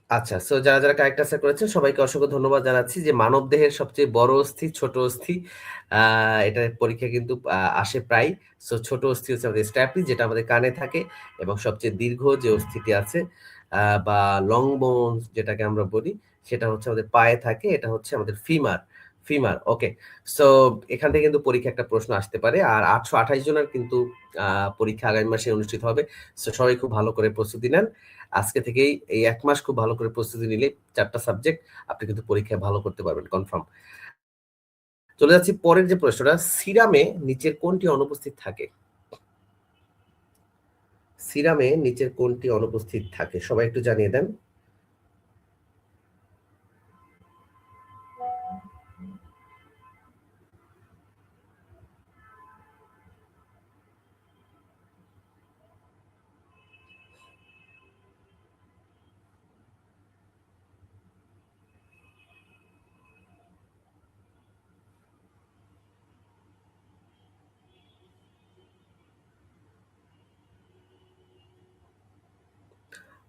আচ্ছা, সো যারা correct answer করেছেন সবাইকে অসংখ্য ধন্যবাদ জানাচ্ছি যে মানবদেহের সবচেয়ে বড় অস্থি ছোট অস্থি এটার পরীক্ষা কিন্তু আসে প্রায়। সো ছোট অস্থি হচ্ছে আমাদের স্ট্যাপি যেটা আমাদের কানে থাকে এবং সবচেয়ে দীর্ঘ যে অস্থিটি আছে বা লং বোনস যেটাকে আমরা বলি সেটা হচ্ছে আমাদের পায়ে থাকে। এটা হচ্ছে আমাদের ফিমার, ফিমার। ওকে। সো এখান থেকে কিন্তু পরীক্ষা একটা প্রশ্ন আসতে পারে। আর ৮২৮ জনের কিন্তু পরীক্ষা আগামী মাসে অনুষ্ঠিত হবে। সো সবাই খুব ভালো করে প্রস্তুতি নেন। আজকে থেকেই এই ১ মাস খুব ভালো করে প্রস্তুতি নিলে ৪ টা সাবজেক্ট আপনি কিন্তু পরীক্ষায় ভালো করতে পারবেন কনফার্ম। চলে যাচ্ছি পরের যে প্রশ্নটা, সিরামে নিচের কোনটি অনুপস্থিত থাকে? সিরামে নিচের কোনটি অনুপস্থিত থাকে? সবাই একটু জানিয়ে দেন।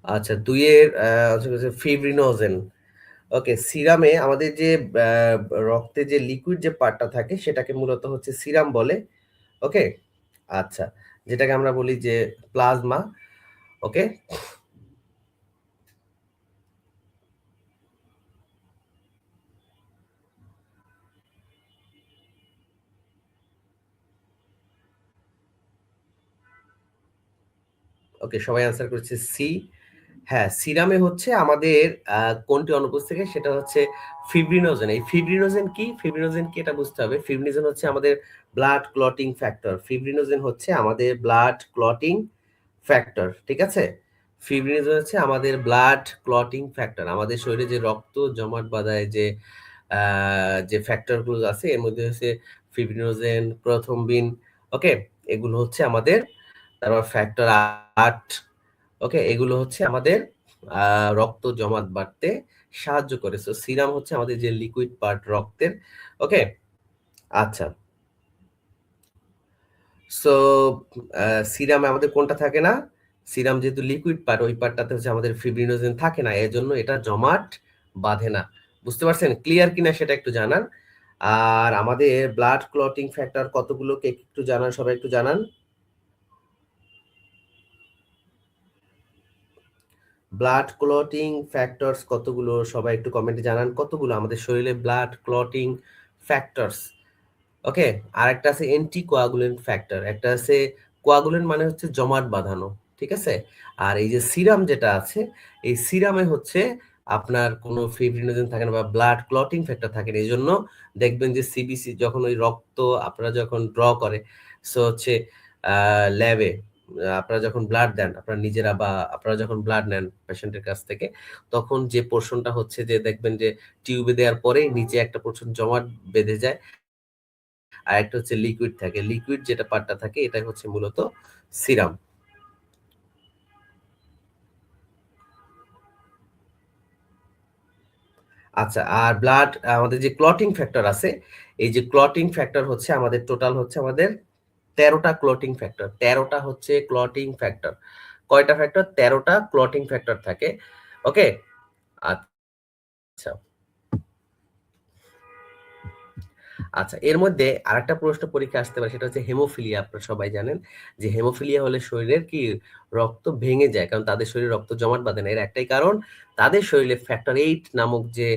আচ্ছা ২ এর হচ্ছে ফিব্রিনোজেন। ওকে, সিরামে আমাদের যে আ রক্তে যে লিকুইড যে পার্টটা থাকে সেটাকে মূলত হচ্ছে সিরাম বলে। ওকে? আচ্ছা, যেটাকে আমরা বলি যে প্লাজমা। ওকে? ওকে, সবাই আনসার করেছে সি। হ্যাঁ, সিরামে হচ্ছে আমাদের আ কোনটি অনুপস্থিত থাকে সেটা হচ্ছে ফিব্রিনোজেন। এই ফিব্রিনোজেন কি? ফিব্রিনোজেন কি এটা বুঝতে হবে। ফিব্রিনোজেন হচ্ছে আমাদের ব্লাড ক্লটিং ফ্যাক্টর। ফিব্রিনোজেন হচ্ছে আমাদের ব্লাড ক্লটিং ফ্যাক্টর। ঠিক আছে? ফিব্রিনোজেন হচ্ছে আমাদের ব্লাড ক্লটিং ফ্যাক্টর। আমাদের শরীরে যে রক্ত জমাট বাঁধায় আ যে ফ্যাক্টর গুলো আছে এর মধ্যে হচ্ছে ফিব্রিনোজেন, প্রথমবিন, ওকে? এগুলো হচ্ছে আমাদের তারপর ফ্যাক্টর ৮, ওকে? এগুলো হচ্ছে আমাদের আ রক্ত জমাট বাড়তে সাহায্য করে। সো সিরাম হচ্ছে আমাদের যে লিকুইড পার্ট রক্তের, ওকে? আচ্ছা। সো আ সিরামে আমাদের কোনটা থাকে না? সিরাম যেহেতু লিকুইড পার্ট, ওই পার্টটাতে হচ্ছে আমাদের ফিব্রিনোজেন থাকে না। এজন্য এটা জমাট বাঁধে না। বুঝতে পারছেন? ক্লিয়ার কিনা সেটা একটু জানান। আর আমাদের ব্লাড ক্লটিং ফ্যাক্টর কতগুলো কে একটু জানান, সবাই একটু জানান। ব্লাড ক্লটিং ফ্যাক্টরস কতগুলো সবাই একটু কমেন্টে জানান। কতগুলো আমাদের শরীরে ব্লাড ক্লটিং ফ্যাক্টরস? ওকে? আরেকটা আছে অ্যান্টিকোয়াগুলেন্ট ফ্যাক্টর। একটা আছে কোয়াগুলেন্ট মানে হচ্ছে জমাট বাঁধানো। ঠিক আছে? আর এই যে সিরাম যেটা আছে, এই সিরামে হচ্ছে আপনার কোনো ফিব্রিনোজেন থাকে না বা ব্লাড ক্লটিং ফ্যাক্টর থাকে না। এজন্য দেখবেন যে সিবিসি যখন ওই রক্ত আপনারা যখন ড্র করে, সো হচ্ছে আ ল্যাবে আপনারা যখন ব্লাড দেন, আপনারা নিজেরা বা আপনারা যখন ব্লাড নেন পেশেন্টের কাছ থেকে, তখন যে পোরশনটা হচ্ছে যে দেখবেন যে টিউবে দেওয়ার পরেই নিচে একটা পোরশন জমাট বেঁধে যায়। আরেকটা হচ্ছে লিকুইড থাকে। লিকুইড যেটা পার্টটা থাকে এটা হচ্ছে মূলত সিরাম। আচ্ছা, আর ব্লাড আমাদের যে ক্লটিং ফ্যাক্টর আছে, এই যে ক্লটিং ফ্যাক্টর হচ্ছে আমাদের টোটাল হচ্ছে আমাদের ১৩ টা ক্লটিং ফ্যাক্টর। ১৩ টা হচ্ছে ক্লটিং ফ্যাক্টর। কয়টা ফ্যাক্টর? ১৩ টা ক্লটিং ফ্যাক্টর থাকে। ওকে? আচ্ছা। আচ্ছা, এর মধ্যে আরেকটা প্রশ্ন পরীক্ষায় আসতে পারে সেটা হচ্ছে হেমোফিলিয়া। আপনারা সবাই জানেন যে হেমোফিলিয়া হলে শরীরের কি রক্ত ভেঙে যায়। কারণ তাদের শরীরে রক্ত জমাট বাঁধে না। এর একটাই কারণ তাদের শরীরে ফ্যাক্টর ৮ নামক যে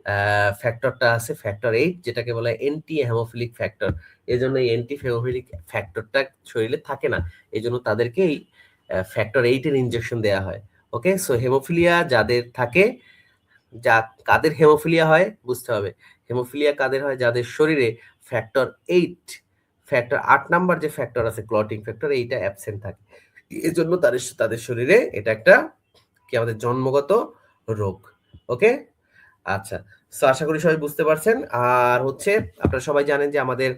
আ ফ্যাক্টরটা আছে ফ্যাক্টর ৮ যেটাকে বলা হয় অ্যান্টি হেমোফিলিক ফ্যাক্টর। এজন্য এই অ্যান্টি হেমোফিলিক ফ্যাক্টরটা শরীরে থাকে না। এজন্য তাদেরকে এই ফ্যাক্টর ৮ এর ইনজেকশন দেয়া হয়। ওকে? সো হেমোফিলিয়া যাদের থাকে কাদের হেমোফিলিয়া হয় বুঝতে হবে। হেমোফিলিয়া কাদের হয়? যাদের শরীরে ফ্যাক্টর ৮, ফ্যাক্টর ৮ নাম্বার যে ফ্যাক্টর আছে ক্লটিং ফ্যাক্টর এইটা অ্যাবসেন্ট থাকে। এজন্য তাদের শরীরে এটা একটা কি আমাদের জন্মগত রোগ। ওকে? আচ্ছা। সো আশা করি সবাই বুঝতে পারছেন। আর হচ্ছে আপনারা সবাই জানেন যে আমাদের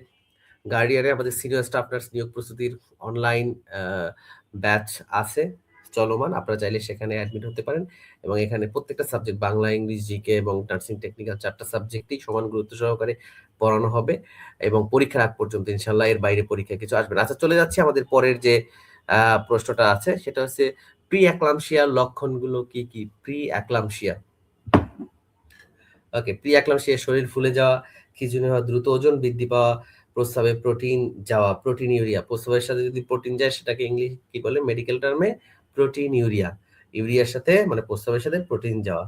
গার্ডিয়ানে আমাদের সিনিয়র স্টাফ নার্স নিয়োগ প্রস্তুতির অনলাইন আ ব্যাচ আছে চলমান। আপনারা চাইলে সেখানে অ্যাডমিট হতে পারেন এবং এখানে প্রত্যেকটা সাবজেক্ট বাংলা, ইংলিশ, জিকে এবং নার্সিং টেকনিক্যাল ৪ টা সাবজেক্টই সমান গুরুত্ব সহকারে পড়ানো হবে এবং পরীক্ষার আগ পর্যন্ত ইনশাআল্লাহ এর বাইরে পরীক্ষা কিছু আসবে না। আচ্ছা চলে যাচ্ছি আমাদের পরের যে আ প্রশ্নটা আছে সেটা হচ্ছে প্রি অ্যাক্লামশিয়ার লক্ষণগুলো কি কি? প্রি অ্যাক্লামশিয়া, ওকে, প্রি অ্যাক্লামশিয়া শরীর ফুলে যাওয়া, খিঁচুনি হওয়া, দ্রুত ওজন বৃদ্ধি পাওয়া, প্রস্রাবে প্রোটিন যাওয়া, প্রোটিন ইউরিয়া, প্রস্রাবের সাথে যদি প্রোটিন যায় সেটাকে ইংলিশ কি বলে মেডিকেল টার্মে? প্রোটিন ইউরিয়া, ইউরিয়ার সাথে মানে প্রস্রাবের সাথে প্রোটিন যাওয়া।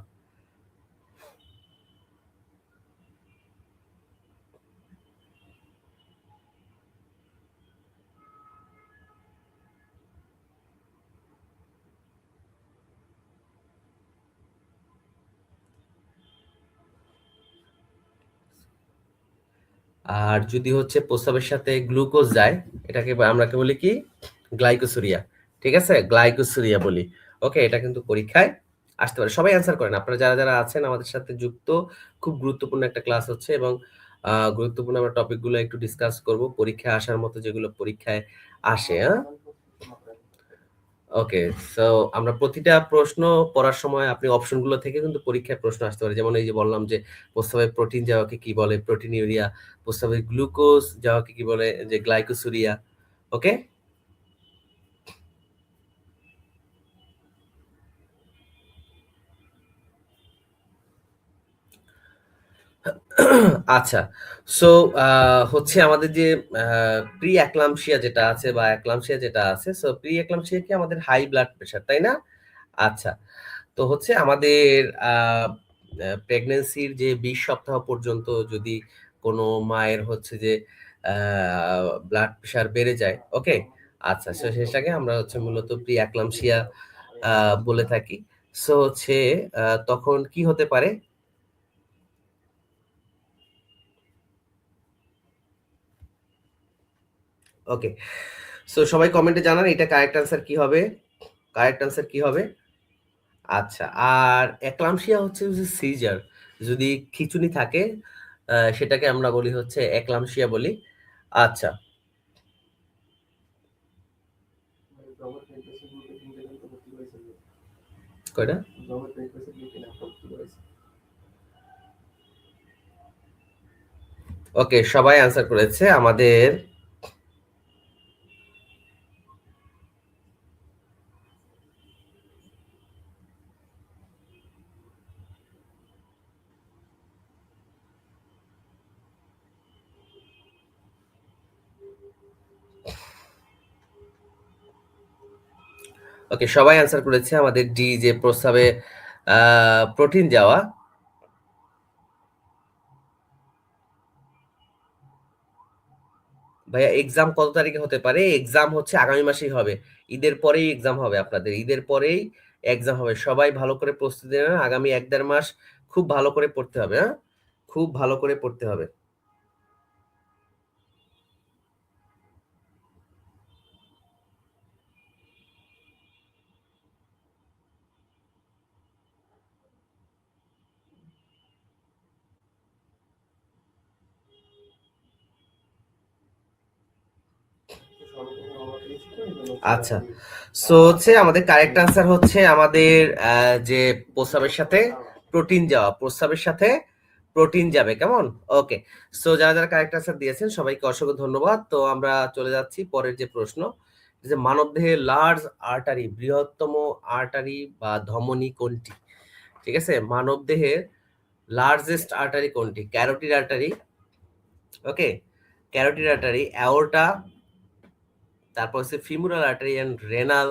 আর যদি হচ্ছে প্রস্রাবের সাথে গ্লুকোজ যায়, এটাকে আমরা কে বলি কি? গ্লাইকোসুরিয়া। ঠিক আছে, গ্লাইকোসুরিয়া বলি। ওকে, এটা কিন্তু পরীক্ষায় আসতে পারে। সবাই অ্যান্সার করেন, আপনারা যারা যারা আছেন আমাদের সাথে যুক্ত। খুব গুরুত্বপূর্ণ একটা ক্লাস হচ্ছে এবং গুরুত্বপূর্ণ আমরা টপিকগুলো একটু ডিসকাস করব, পরীক্ষায় আসার মতো যেগুলো পরীক্ষায় আসে। হ্যাঁ, ওকে। সো আমরা প্রতিটা প্রশ্ন পড়ার সময় আপনি অপশনগুলো থেকে কিন্তু পরীক্ষায় প্রশ্ন আসতে পারে। যেমন এই যে বললাম যে প্রস্রাবে প্রোটিন যাওয়াকে কি বলে? Proteinuria. প্রস্রাবে গ্লুকোজ যাওয়াকে কি বলে? যে গ্লাইকোসুরিয়া। ওকে? আচ্ছা। সো হচ্ছে আমাদের যে প্রি অ্যাক্লামশিয়া যেটা আছে বা অ্যাক্লামশিয়া যেটা আছে, সো প্রি অ্যাক্লামশিয়া কি? আমাদের হাই ব্লাড প্রেশার, তাই না? আচ্ছা। তো হচ্ছে আমাদের আ আ প্রেগন্যান্সির যে ২০ সপ্তাহ পর্যন্ত যদি কোনো মায়ের হচ্ছে যে আ ব্লাড প্রেশার বেড়ে যায়, ওকে? আচ্ছা, সো সেটাকে আমরা হচ্ছে মূলত প্রি-এক্লাম্পসিয়া আ বলে থাকি। সো হচ্ছে তখন কি হতে পারে? ওকে। সো সবাই কমেন্টে জানান এটা কারেক্ট অ্যান্সার কি হবে? কারেক্ট অ্যান্সার কি হবে? আচ্ছা, আর এক্লাম্পসিয়া হচ্ছে যে সিজার। যদি খিঁচুনি থাকে সেটাকে আমরা বলি হচ্ছে এক্লাম্পসিয়া বলি। আচ্ছা। কয়টা? ওকে, সবাই অ্যান্সার করেছে। আমাদের ওকে, সবাই অ্যান্সার করেছে। আমাদের ডি যে প্রস্রাবে আ প্রোটিন যাওয়া। ভাইয়া এক্সাম কত তারিখে হতে পারে? এক্সাম হচ্ছে আগামী মাসেই হবে। ঈদের পরেই এক্সাম হবে আপনাদের। ঈদের পরেই এক্সাম হবে। সবাই ভালো করে প্রস্তুতি নেন। আগামী ১-১.৫ মাস খুব ভালো করে পড়তে হবে, হ্যাঁ? খুব ভালো করে পড়তে হবে। আচ্ছা। সো হচ্ছে আমাদের কারেক্ট আনসার হচ্ছে আমাদের যে প্রস্রাবের সাথে প্রোটিন যাওয়া। প্রস্রাবের সাথে প্রোটিন যাবে। কেমন? ওকে। সো যারা, যারা কারেক্ট আনসার দিয়েছেন সবাইকে অসংখ্য ধন্যবাদ। তো আমরা চলে যাচ্ছি পরের যে প্রশ্ন। যে মানবদেহের লার্জ আর্টারি, বৃহত্তম আর্টারি বা ধমনী কোনটি? ঠিক আছে? মানবদেহের লার্জেস্ট আর্টারি কোনটি? ক্যারোটিড আর্টারি, ওকে? ক্যারোটিড আর্টারি, অ্যাওর্টা, তারপর হচ্ছে ফিমুরাল আর্টারি অ্যান্ড রেনাল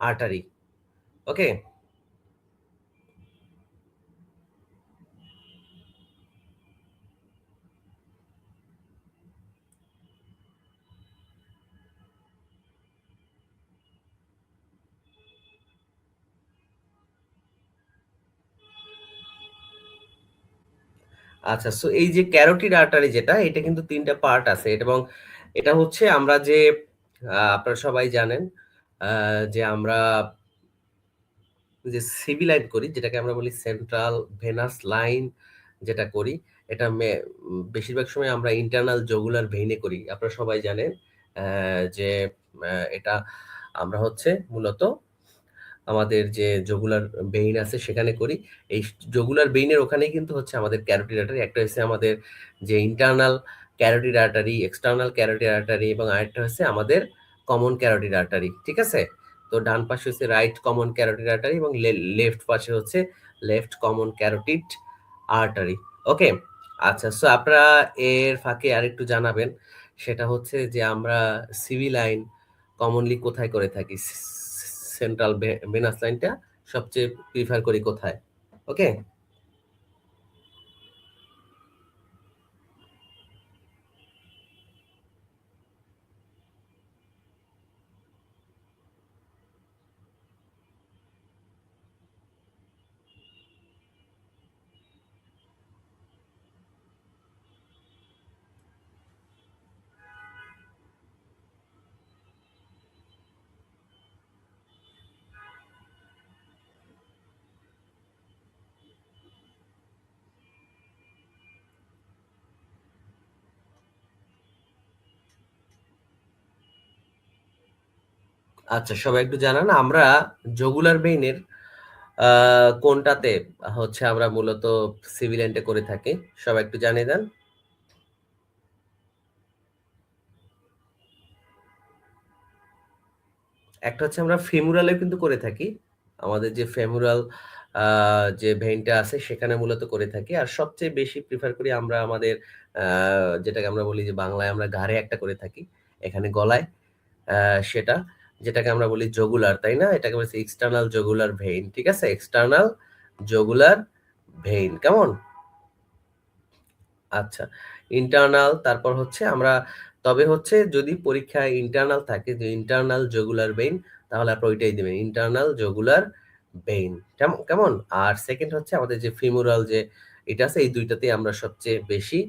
আর্টারি। ওকে? আচ্ছা, সো এই যে ক্যারোটিড আর্টারি যেটা, এটা কিন্তু ৩ টা পার্ট আছে এবং এটা হচ্ছে আমরা যে আপনারা সবাই জানেন আ যে আমরা যে সিভি লাইন করি, যেটাকে আমরা বলি সেন্ট্রাল ভেনাস লাইন যেটা করি, এটা বেশিরভাগ সময় আমরা ইন্টারনাল জগুলার ভেইনে করি। আপনারা সবাই জানেন যে এটা আমরা হচ্ছে মূলত আমাদের যে জগুলার ভেইন আছে সেখানে করি। এই জগুলার ভেইনের ওখানেই কিন্তু হচ্ছে আমাদের ক্যারোটিড আর্টারি। একটা হচ্ছে আমাদের যে internal carotid artery, external carotid artery এবং আরেকটা হচ্ছে আমাদের কমন ক্যারোটিড আর্টারি। ঠিক আছে? তো ডান পাশে হচ্ছে রাইট কমন ক্যারোটিড আর্টারি এবং লেফট পাশে হচ্ছে লেফট কমন ক্যারোটিড আর্টারি। ওকে, আচ্ছা, সো আপনারা এর ফাঁকে আরেকটু জানাবেন, সেটা হচ্ছে যে আমরা সিভি লাইন কমনলি কোথায় করে থাকি, সেন্ট্রাল ভেনাস লাইনটা সবচেয়ে প্রিফার করি কোথায়? ওকে, আচ্ছা, সবাই একটু জানান আমরা জগুলার ভেইনের কোনটাতে হচ্ছে আমরা মূলত সিভিল লাইনটা করে থাকি? সবাই একটু জানিয়ে দেন। একটা হচ্ছে আমরা ফিমুরালেও কিন্তু করে থাকি। আমাদের যে ফেমুরাল যে ভেইনটা আছে সেখানে মূলত করে থাকি। আর সবচেয়ে বেশি প্রিফার করি আমরা আমাদের আ যেটাকে আমরা বলি যে বাংলায় আমরা ঘাড়ে একটা করে থাকি। এখানে গলায় আ সেটা যেটাকে আমরা বলি জগুলার, তাই না? এটাকে বলছি এক্সটার্নাল জগুলার ভেইন। ঠিক আছে? External jugular vein. কেমন? আচ্ছা। ইন্টারনাল তারপর হচ্ছে আমরা তবে হচ্ছে যদি পরীক্ষায় ইন্টারনাল থাকে যে ইন্টারনাল জগুলার ভেইন তাহলে আপনারা ওইটাই দিবেন। Internal jugular vein. কেমন? আর 2nd হচ্ছে আমাদের যে ফিমুরাল যে এটা আছে এই ২ টাতেই আমরা সবচেয়ে বেশি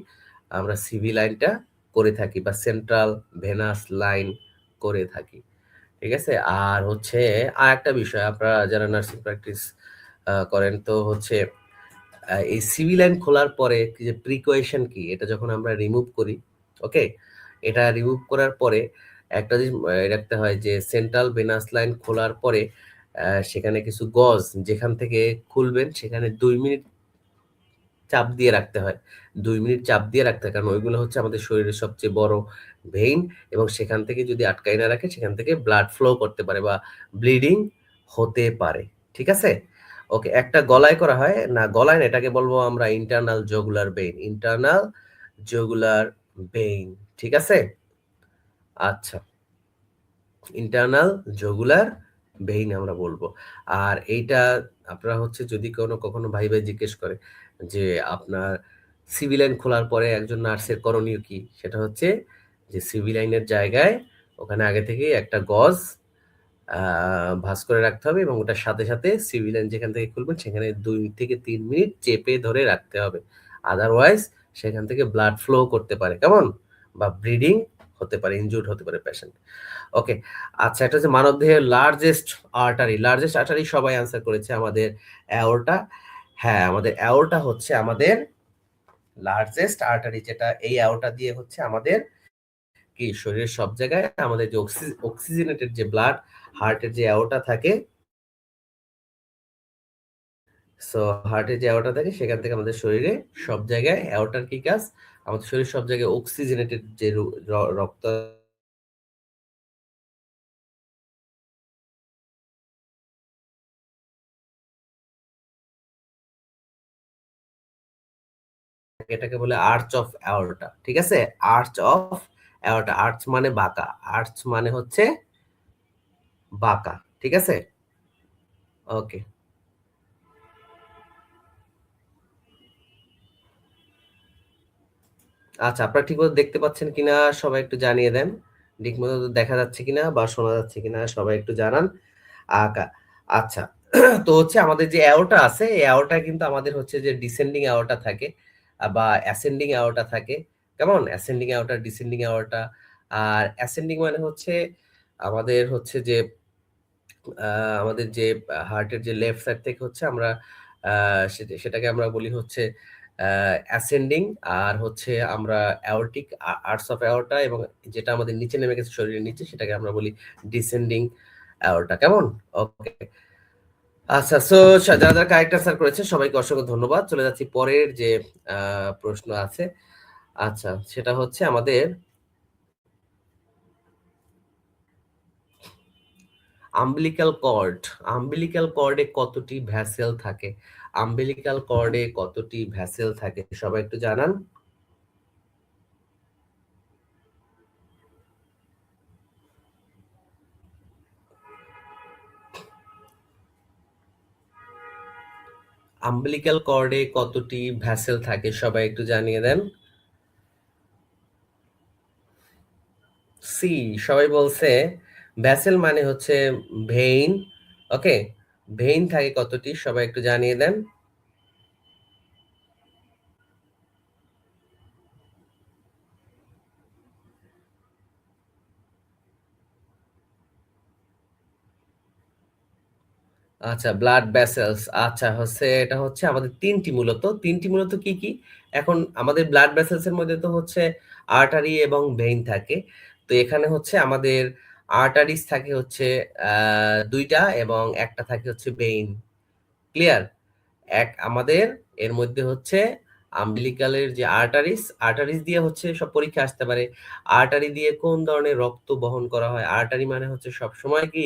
আমরা সিভি লাইনটা করে থাকি বা সেন্ট্রাল ভেনাস লাইন করে থাকি। ঠিক আছে? আর হচ্ছে আরেকটা বিষয় আপনারা যারা নার্সিং প্র্যাকটিস করেন তো হচ্ছে এই সিভি লাইন খোলার পরে যে প্রিকয়েশন কি? এটা যখন আমরা রিমুভ করি, ওকে? এটা রিমুভ করার পরে একটা জিনিস রাখতে হয় যে সেন্ট্রাল ভেনাস লাইন খোলার পরে সেখানে কিছু গজ যেখান থেকে খুলবেন সেখানে ২ মিনিট চাপ দিয়ে রাখতে হয়। ২ মিনিট চাপ দিয়ে রাখতে হয়। কারণ ওইগুলো হচ্ছে আমাদের শরীরের সবচেয়ে বড় ভেইন এবং সেখান থেকে যদি আটকায় না রাখে সেখান থেকে ব্লাড ফ্লো করতে পারে বা ব্লিডিং হতে পারে। ঠিক আছে? ওকে, একটা গলায় করা হয়, না গলায় না এটাকে বলবো আমরা internal jugular vein. Internal jugular vein. ঠিক আছে? আচ্ছা। ইন্টারনাল জগুলার ভেইন আমরা বলবো। আর এইটা আপনারা হচ্ছে যদি কখনো ভাই জিজ্ঞেস করে যে আপনার সিভি লাইন খোলার পরে একজন নার্সের করণীয় কি? সেটা হচ্ছে যে সিভি লাইনের জায়গায় ওখানে আগে থেকেই একটা গজ আ ভাঁজ করে রাখতে হবে এবং ওটার সাথে, সাথে সিভি লাইন যেখান থেকে খুলবেন সেখানে ২ থেকে ৩ মিনিট চেপে ধরে রাখতে হবে। আদারওয়াইজ সেখান থেকে ব্লাড ফ্লো করতে পারে। কেমন? বা ব্লিডিং হতে পারে, ইনজিউরড হতে পারে পেশেন্ট। ওকে। আচ্ছা, এটা হচ্ছে মানবদেহের লার্জেস্ট আর্টারি। লার্জেস্ট আর্টারি সবাই আনসার করেছে আমাদের অ্যাওর্টা। হ্যাঁ, আমাদের অ্যাওর্টা হচ্ছে আমাদের লার্জেস্ট আর্টারি যেটা এই অ্যাওর্টা দিয়ে হচ্ছে আমাদের কি শরীরের সব জায়গায় আমাদের যে অক্সিজেনেটেড যে ব্লাড হার্টের যে অ্যাওর্টা থাকে, সো হার্টের যে অ্যাওর্টা থাকে সেখান থেকে আমাদের শরীরে সব জায়গায় অ্যাওর্টার কি কাজ? আমাদের শরীরের সব জায়গায় অক্সিজেনেটেড যে রক্ত এটাকে বলে আর্চ অফ অ্যাওর্টা। ঠিক আছে? Arch of aorta. আর্চ মানে বাঁকা। আর্চ মানে হচ্ছে বাঁকা। ঠিক আছে? ওকে। আচ্ছা, আপনারা ঠিকমতো দেখতে পাচ্ছেন কিনা সবাই একটু জানিয়ে দেন। ঠিকমতো দেখা যাচ্ছে কিনা বা শোনা যাচ্ছে কিনা সবাই একটু জানান। আকা আচ্ছা। তো হচ্ছে আমাদের যে অ্যাওর্টা আছে, এই অ্যাওর্টায় কিন্তু আমাদের হচ্ছে যে ডিসেন্ডিং অ্যাওর্টা থাকে বা অ্যাসেন্ডিং অ্যাওর্টা থাকে। কেমন? Ascending aorta, descending aorta. আর অ্যাসেন্ডিং মানে হচ্ছে আমাদের হচ্ছে যে আ আমাদের যে হার্টের যে লেফট সাইড থেকে হচ্ছে আমরা আ সেটাকে আমরা বলি হচ্ছে আ অ্যাসেন্ডিং আর হচ্ছে আমরা অ্যাওর্টিক আর্চ অফ অ্যাওর্টা এবং যেটা আমাদের নিচে নেমে গেছে শরীরের নিচে সেটাকে আমরা বলি ডিসেন্ডিং অ্যাওর্টা। কেমন? ওকে। আচ্ছা, সো যারা কারেক্ট আনসার করেছে সবাইকে অসংখ্য ধন্যবাদ। চলে যাচ্ছি পরের যে আ প্রশ্ন আছে। আচ্ছা, সেটা হচ্ছে আমাদের আম্বিলিক্যাল কর্ড, আম্বিলিক্যাল কর্ডে কতটি ভ্যাসেল থাকে? আম্বিলিক্যাল কর্ডে কতটি ভ্যাসেল থাকে সবাই একটু জানান। আম্বিলিক্যাল কর্ডে কতটি ভ্যাসেল থাকে সবাই একটু জানিয়ে দেন। সি, সবাই বলছে ভ্যাসেল মানে হচ্ছে ভেইন। ওকে, ভেইন থাকে কতটি সবাই একটু জানিয়ে দেন। আচ্ছা, ব্লাড ভেসেলস, আচ্ছা হচ্ছে এটা হচ্ছে আমাদের তিনটি মূলত কি কি? এখন আমাদের ব্লাড ভেসেলস এর মধ্যে তো হচ্ছে আর্টারি এবং ভেইন থাকে। তো এখানে হচ্ছে আমাদের আর্টারিস থাকে হচ্ছে দুইটা এবং একটা থাকে হচ্ছে ভেইন। ক্লিয়ার? আমাদের এর মধ্যে হচ্ছে আম্বিলিকালের যে আর্টারিস দিয়ে হচ্ছে সব পরীক্ষা আসতে পারে। আর্টারি দিয়ে কোন ধরনের রক্ত বহন করা হয়? আর্টারি মানে হচ্ছে সবসময় কি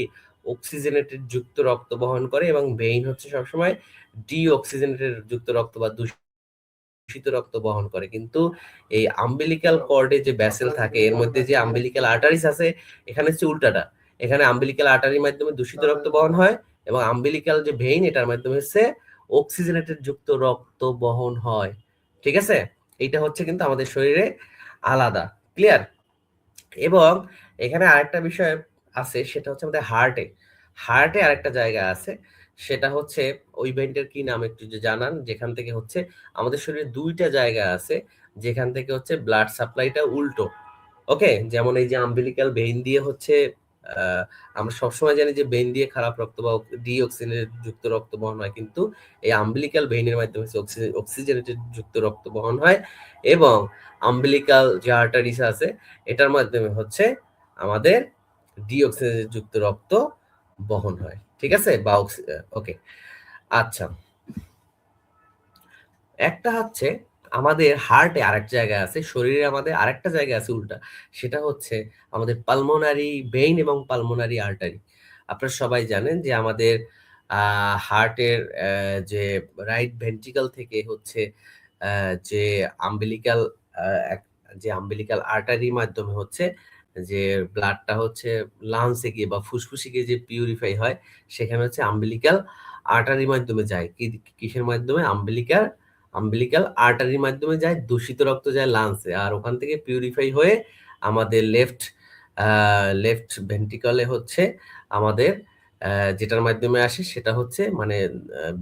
অক্সিজেনেটেড যুক্ত রক্ত বহন করে, এবং ভেইন হচ্ছে সবসময় ডিঅক্সিজেনেটেড যুক্ত রক্ত বা দূষিত রক্ত বহন করে। কিন্তু এই আম্বিলিক্যাল কর্ডে যে ভেসেল থাকে এর মধ্যে যে আম্বিলিক্যাল আর্টারিস আছে, এখানে হচ্ছে উল্টাটা। এখানে আম্বিলিক্যাল আর্টারির মাধ্যমে দূষিত রক্ত বহন হয়, এবং আম্বিলিক্যাল যে ভেইন এটার মাধ্যমে হচ্ছে অক্সিজেনেটেড যুক্ত রক্ত বহন হয়। ঠিক আছে? এইটা হচ্ছে কিন্তু আমাদের শরীরে আলাদা। ক্লিয়ার? এবং এখানে আরেকটা বিষয় আছে, সেটা হচ্ছে আমাদের হার্টে আরেকটা জায়গা আছে, সেটা হচ্ছে ওই ভেন্টের কি নাম একটু যদি জানান, যেখান থেকে হচ্ছে আমাদের শরীরে দুইটা জায়গা আছে যেখান থেকে হচ্ছে ব্লাড সাপ্লাইটা উল্টো। ওকে, যেমন এই যে আম্বিলিক্যাল ভেইন দিয়ে হচ্ছে আহ, আমরা সবসময় জানি যে ভেইন দিয়ে খারাপ রক্ত বা ডিঅক্সিজেনেটেড যুক্ত রক্ত বহন হয়, কিন্তু এই আম্বিলিক্যাল ভেইনের মাধ্যমে অক্সিজেনেটেড যুক্ত রক্ত বহন হয়, এবং আম্বিলিক্যাল যে আর্টারিস আছে এটার মাধ্যমে হচ্ছে আমাদের ডিঅক্সিজেনেটেড যুক্ত রক্ত বহন হয়। ঠিক আছে? বা ওকে, আচ্ছা, একটা হচ্ছে আমাদের হার্টে আরেক জায়গায় আছে, শরীরে আমাদের আরেকটা জায়গা আছে উল্টা, সেটা হচ্ছে আমাদের পালমোনারি ভেইন এবং পালমোনারি আর্টারি। আপনারা সবাই জানেন যে আমাদের হার্টের যে রাইট ভেন্ট্রিকল থেকে হচ্ছে যে আম্বিলিক্যাল যে আম্বিলিক্যাল আর্টারির মাধ্যমে হচ্ছে যে ব্লাডটা হচ্ছে লাংসে গিয়ে বা ফুসফুসে গিয়ে যে পিউরিফাই হয়, সেখানে হচ্ছে আম্বিলিক্যাল আর্টারির মাধ্যমে যায়। কিসের মাধ্যমে? আম্বিলিক্যাল আর্টারির মাধ্যমে যায়, দূষিত রক্ত যায় লাংসে, আর ওখান থেকে পিউরিফাই হয়ে আমাদের লেফট ভেন্ট্রিকলে হচ্ছে আমাদের যেটার মাধ্যমে আসে সেটা হচ্ছে মানে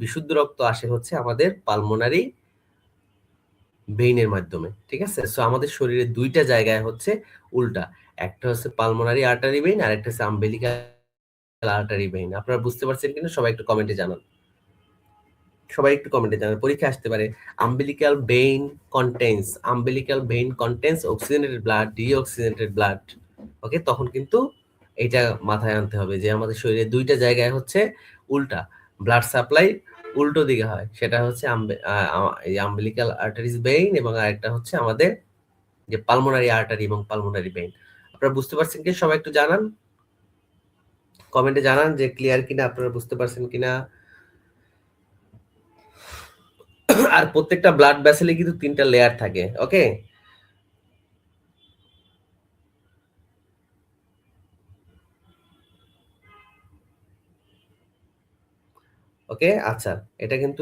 বিশুদ্ধ রক্ত আসে হচ্ছে আমাদের পালমোনারি ভেইনের মাধ্যমে। ঠিক আছে? সো আমাদের শরীরে দুইটা জায়গায় হচ্ছে উল্টা, একটা হচ্ছে পালমোনারি আর্টারি ভেইন আর একটা হচ্ছে আম্বিলিক্যাল আর্টারি ভেইন। আপনারা বুঝতে পারছেন কিনা সবাই একটু কমেন্টে জানান। পরীক্ষা আসতে পারে umbilical vein contains oxygenated blood, deoxygenated blood. Okay, তখন কিন্তু এটা মাথায় আনতে হবে যে আমাদের শরীরে দুইটা জায়গায় হচ্ছে উল্টা, ব্লাড সাপ্লাই উল্টো দিকে হয়, সেটা হচ্ছে এই আম্বিলিক্যাল আর্টারিস ভেইন, এবং আরেকটা হচ্ছে আমাদের যে পালমোনারি আর্টারি এবং পালমোনারি ভেইন। আপনারা বুঝতে পারছেন কি? সবাই একটু জানান, কমেন্টে জানান যে ক্লিয়ার কিনা, আপনারা বুঝতে পারছেন কিনা। আর প্রত্যেকটা ব্লাড ভেসেলে কিন্তু তিনটা লেয়ার থাকে। ওকে, ওকে, আচ্ছা, এটা কিন্তু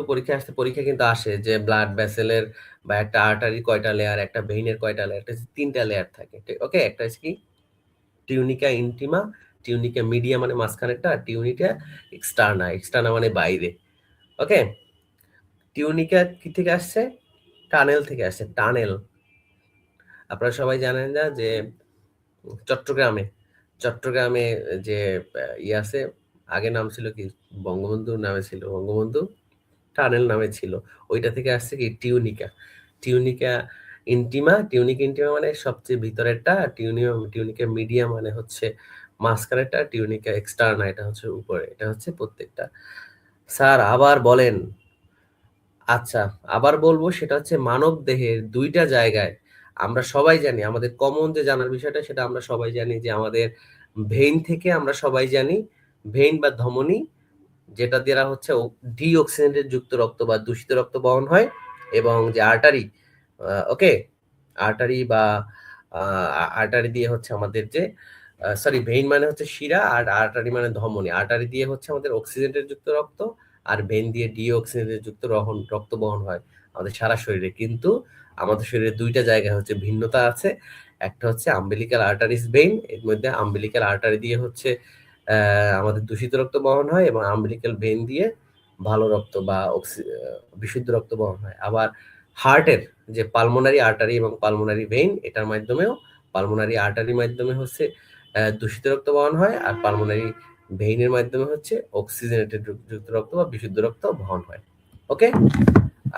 পরীক্ষা কিন্তু আসে যে ব্লাড ভেসেলের বা একটা আর্টারি কয়টা লেয়ার, একটা ভেইনের কয়টা লেয়ার, এটা হচ্ছে তিনটা লেয়ার থাকে। ওকে, একটা হচ্ছে কি টিউনিকা ইন্টিমা, টিউনিকা মিডিয়া মানে মাঝখানেরটা, আর টিউনিকা এক্সটার্না মানে বাইরে। ওকে, টিউনিকা কি থেকে আসছে? টানেল থেকে আসছে, টানেল। আপনারা সবাই জানেন না যে চট্টগ্রামে চট্টগ্রামে যে ইয়ে আছে, আগে নাম ছিল কি, বঙ্গবন্ধু নামে ছিল, বঙ্গবন্ধু টানেল নামে ছিল, ওইটা থেকে আসছে কি টিউনিকা টিউনিকা ইন্টিমা মানে সবচেয়ে ভিতরেরটা, টিউনিকা মিডিয়া মানে হচ্ছে মাঝখানেরটা, টিউনিকা এক্সটার্না এটা হচ্ছে উপরে, এটা হচ্ছে প্রত্যেকটা। স্যার আবার বলেন। আচ্ছা, আবার বলবো, সেটা হচ্ছে মানব দেহের দুইটা জায়গায়, আমরা সবাই জানি, আমাদের কমন যে জানার বিষয়টা সেটা আমরা সবাই জানি যে আমাদের ভেইন থেকে আমরা সবাই জানি ভেইন বা ধমনী, যেটা দ্বারা হচ্ছে ডিঅক্সিজেনেটেড যুক্ত রক্ত বা দূষিত রক্ত বহন হয়, এবং যে আর্টারি, ওকে, আর্টারি বা আর্টারি দিয়ে হচ্ছে আমাদের যে, সরি, ভেইন মানে হচ্ছে শিরা আর আর্টারি মানে ধমনী। আর্টারি দিয়ে হচ্ছে আমাদের অক্সিজেনেটেড যুক্ত রক্ত, আর ভেইন দিয়ে ডিঅক্সিজেনেটেড যুক্ত রক্ত বহন হয় আমাদের সারা শরীরে। কিন্তু আমাদের শরীরে দুইটা জায়গায় হচ্ছে ভিন্নতা আছে। একটা হচ্ছে আম্বিলিক্যাল আর্টারিস ভেইন, এর মধ্যে আম্বিলিক্যাল আর্টারি দিয়ে হচ্ছে আমাদের দূষিত রক্ত বহন হয়, এবং আম্বিলিক্যাল ভেইন দিয়ে ভালো রক্ত বা বিশুদ্ধ রক্ত বহন হয়। আবার হার্টের যে পালমোনারি আর্টারি এবং পালমোনারি ভেইন, এটার মাধ্যমেও পালমোনারি আর্টারির মাধ্যমে হচ্ছে দূষিত রক্ত বহন হয়, আর পালমোনারি ভেইনের মাধ্যমে হচ্ছে অক্সিজেনেটেড যুক্ত রক্ত বা বিশুদ্ধ রক্ত বহন হয়। ওকে,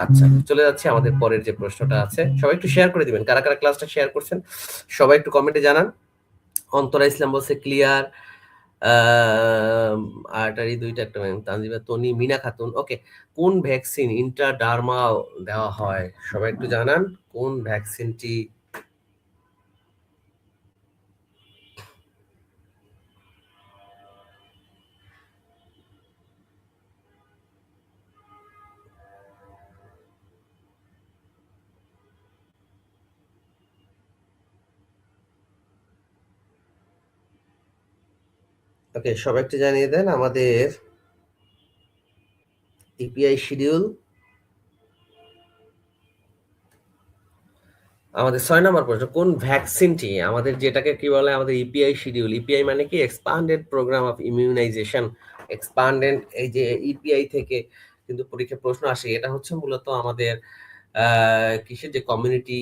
আচ্ছা, চলে যাচ্ছে আমাদের পরের যে প্রশ্নটা আছে। সবাই একটু শেয়ার করে দিবেন, কারা কারা ক্লাসটা শেয়ার করছেন সবাই একটু কমেন্টে জানান। অন্তরা ইসলাম বলছে ক্লিয়ার, আর্টারি দুইটা, একটা তানজিবা তনি, মিনা খাতুন। ওকে, কোন ভ্যাকসিন ইন্ট্রাডার্মাল দেওয়া হয় সবাই একটু জানান, কোন ভ্যাকসিনটি? ওকে, সবাই একটু জানিয়ে দেন আমাদের ইপিআই শিডিউল। আমাদের 6 নম্বর প্রশ্ন, কোন ভ্যাকসিনটি আমাদের, যেটাকে কি বলে আমাদের ইপিআই শিডিউল। ইপিআই মানে কি expanded programme of immunisation. Expanded, এই যে ইপিআই থেকে কিন্তু পরীক্ষায় প্রশ্ন আসে। এটা হচ্ছে মূলত আমাদের কিসের যে কমিউনিটি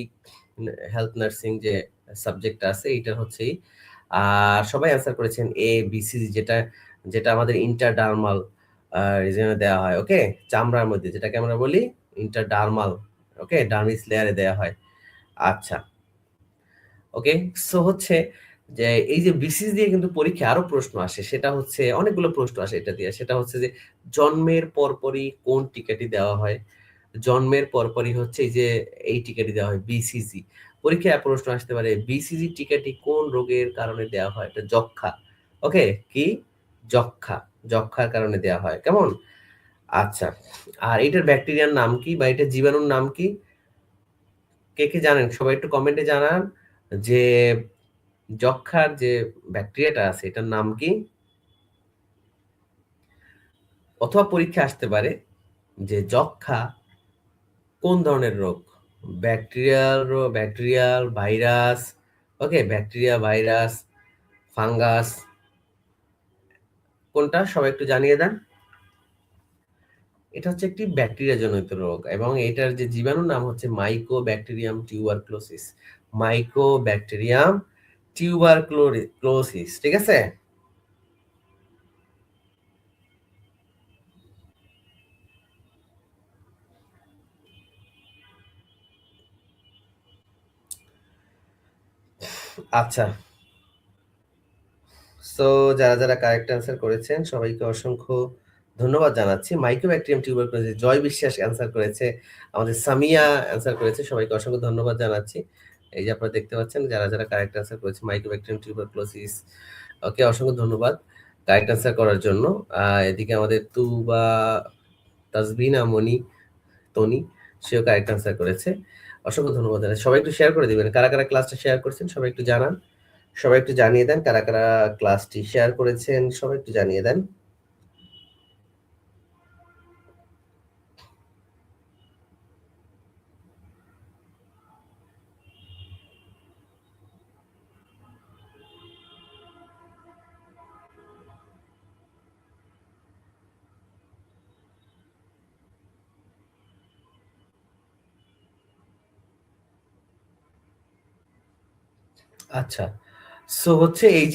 হেলথ নার্সিং যে সাবজেক্ট আছে, এইটা হচ্ছেই। আর সবাই অ্যান্সার করেছেন এ বিসিজি, যেটা যেটা আমাদের ইন্টারডার্মাল রিজনে দেওয়া হয়। ওকে, চামড়ার মধ্যে, যেটাকে আমরা বলি ইন্টারডার্মাল, ওকে, ডার্মিস লেয়ারে দেওয়া হয়। আচ্ছা, ওকে। সো হচ্ছে যে এই যে বিসিএস দিয়ে কিন্তু পরীক্ষায় আরো প্রশ্ন আসে, সেটা হচ্ছে অনেকগুলো প্রশ্ন আসে এটা দিয়ে। সেটা হচ্ছে যে জন্মের পরপরই কোন টিকাটি দেওয়া হয়? জন্মের পরপরই হচ্ছে এই যে এই টিকাটি দেওয়া হয় বিসিজি। পরীক্ষায় প্রশ্ন আসতে পারে বিসিজি টিকাটি কোন রোগের কারণে দেওয়া হয়? এটা যক্ষ্মা। ওকে, কি? যক্ষ্মা। যক্ষ্মার কারণে দেওয়া হয়। কেমন? আচ্ছা। আর এটার ব্যাকটেরিয়ার নাম কি বা এটার জীবাণুর নাম কি? কে, কে জানেন? সবাই একটু কমেন্টে জানান যে যক্ষ্মার যে ব্যাকটেরিয়াটা আছে এটার নাম কি? অথবা পরীক্ষা আসতে পারে যে যক্ষ্মা কোন ধরনের রোগ? ব্যাকটেরিয়াল, ভাইরাস, ওকে, ব্যাকটেরিয়া, ভাইরাস, ফাঙ্গাস, কোনটা সবাই একটু জানিয়ে দেন। এটা হচ্ছে একটি ব্যাকটেরিয়া জনিত রোগ, এবং এটার যে জীবাণুর নাম হচ্ছে মাইকোব্যাকটেরিয়াম টিউবারক্লোসিস। মাইকোব্যাকটেরিয়াম টিউবারক্লোসিস, ঠিক আছে? আচ্ছা, সো যারা যারা কারেক্ট অ্যান্সার করেছেন সবাইকে অসংখ্য ধন্যবাদ জানাচ্ছি। মাইক্রোব্যাকটেরিয়াম টিউবারকুলোসিস জয় বিশ্বাস অ্যান্সার করেছে, আমাদের সামিয়া অ্যান্সার করেছে, সবাইকে অসংখ্য ধন্যবাদ জানাচ্ছি। এই যে আপনারা দেখতে পাচ্ছেন যারা যারা কারেক্ট অ্যান্সার করেছে মাইক্রোব্যাকটেরিয়াম টিউবারকুলোসিস, ওকে, অসংখ্য ধন্যবাদ কারেক্ট অ্যান্সার করার জন্য। এদিকে আমাদের তুবা তাসবিনা মনি তনি, সেও কারেক্ট অ্যান্সার করেছে। অসংখ্য ধন্যবাদ জানাচ্ছি। সবাই একটু শেয়ার করে দিবেন, কারা কারা ক্লাসটা শেয়ার করছেন সবাই একটু জানান। সবাই একটু জানিয়ে দেন কারা কারা ক্লাসটি শেয়ার করেছেন, সবাই একটু জানিয়ে দেন। আচ্ছা, সো হচ্ছে এই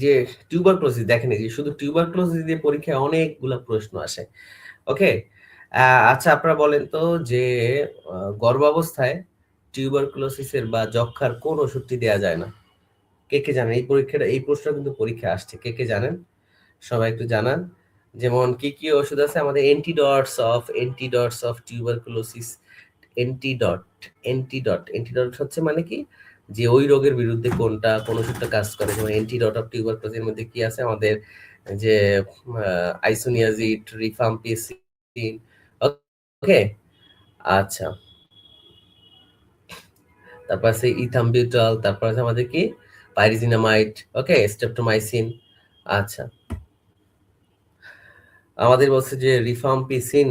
যে টিউবারক্লোসিস, দেখেন এই যে শুধু টিউবারক্লোসিস দিয়ে পরীক্ষায় অনেকগুলা প্রশ্ন আসে। ওকে, আচ্ছা, আপনারা বলেন তো যে গর্ভাবস্থায় টিউবারক্লোসিসের বা যক্ষ্মার কোন ওষুধটি দেয়া যায় না? কে, কে জানেন? এই প্রশ্নটা কিন্তু পরীক্ষায় আসছে। কে, কে জানেন? সবাই একটু জানান। যেমন কি, কি ওষুধ আছে? আমাদের অ্যান্টিডটস অফ টিউবারকুলোসিস, অ্যান্টিডট, অ্যান্টিডট হচ্ছে মানে কি? যে ওই রোগের বিরুদ্ধে কোন ওষুধটা কাজ করে। যেমন অ্যান্টিডট অফ টিউবারকুলোসিস এর মধ্যে কি আছে? আমাদের যে আইসোনিয়াজিড, রিফাম্পিসিন। ওকে? আচ্ছা। তারপর আছে ইথামবিউটল, তারপর আছে আমাদের কি পাইরিজিনামাইড, ওকে, স্ট্রেপ্টোমাইসিন। আচ্ছা, আমাদের বলছে যে রিফাম্পিসিন।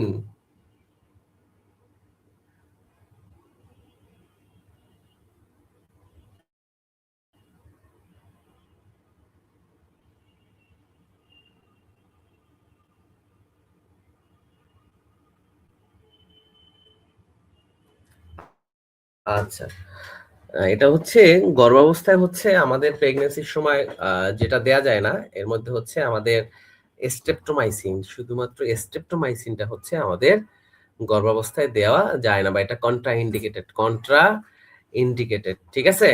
আচ্ছা, এটা হচ্ছে গর্ভাবস্থায় হচ্ছে আমাদের প্রেগন্যান্সির সময় যেটা দেয়া যায় না, এর মধ্যে হচ্ছে আমাদের স্ট্রেপ্টোমাইসিন, শুধুমাত্র স্ট্রেপ্টোমাইসিনটা হচ্ছে আমাদের গর্ভাবস্থায় দেওয়া যায় না, বা এটা কন্ট্রা ইন্ডিকেটেড, ঠিক আছে?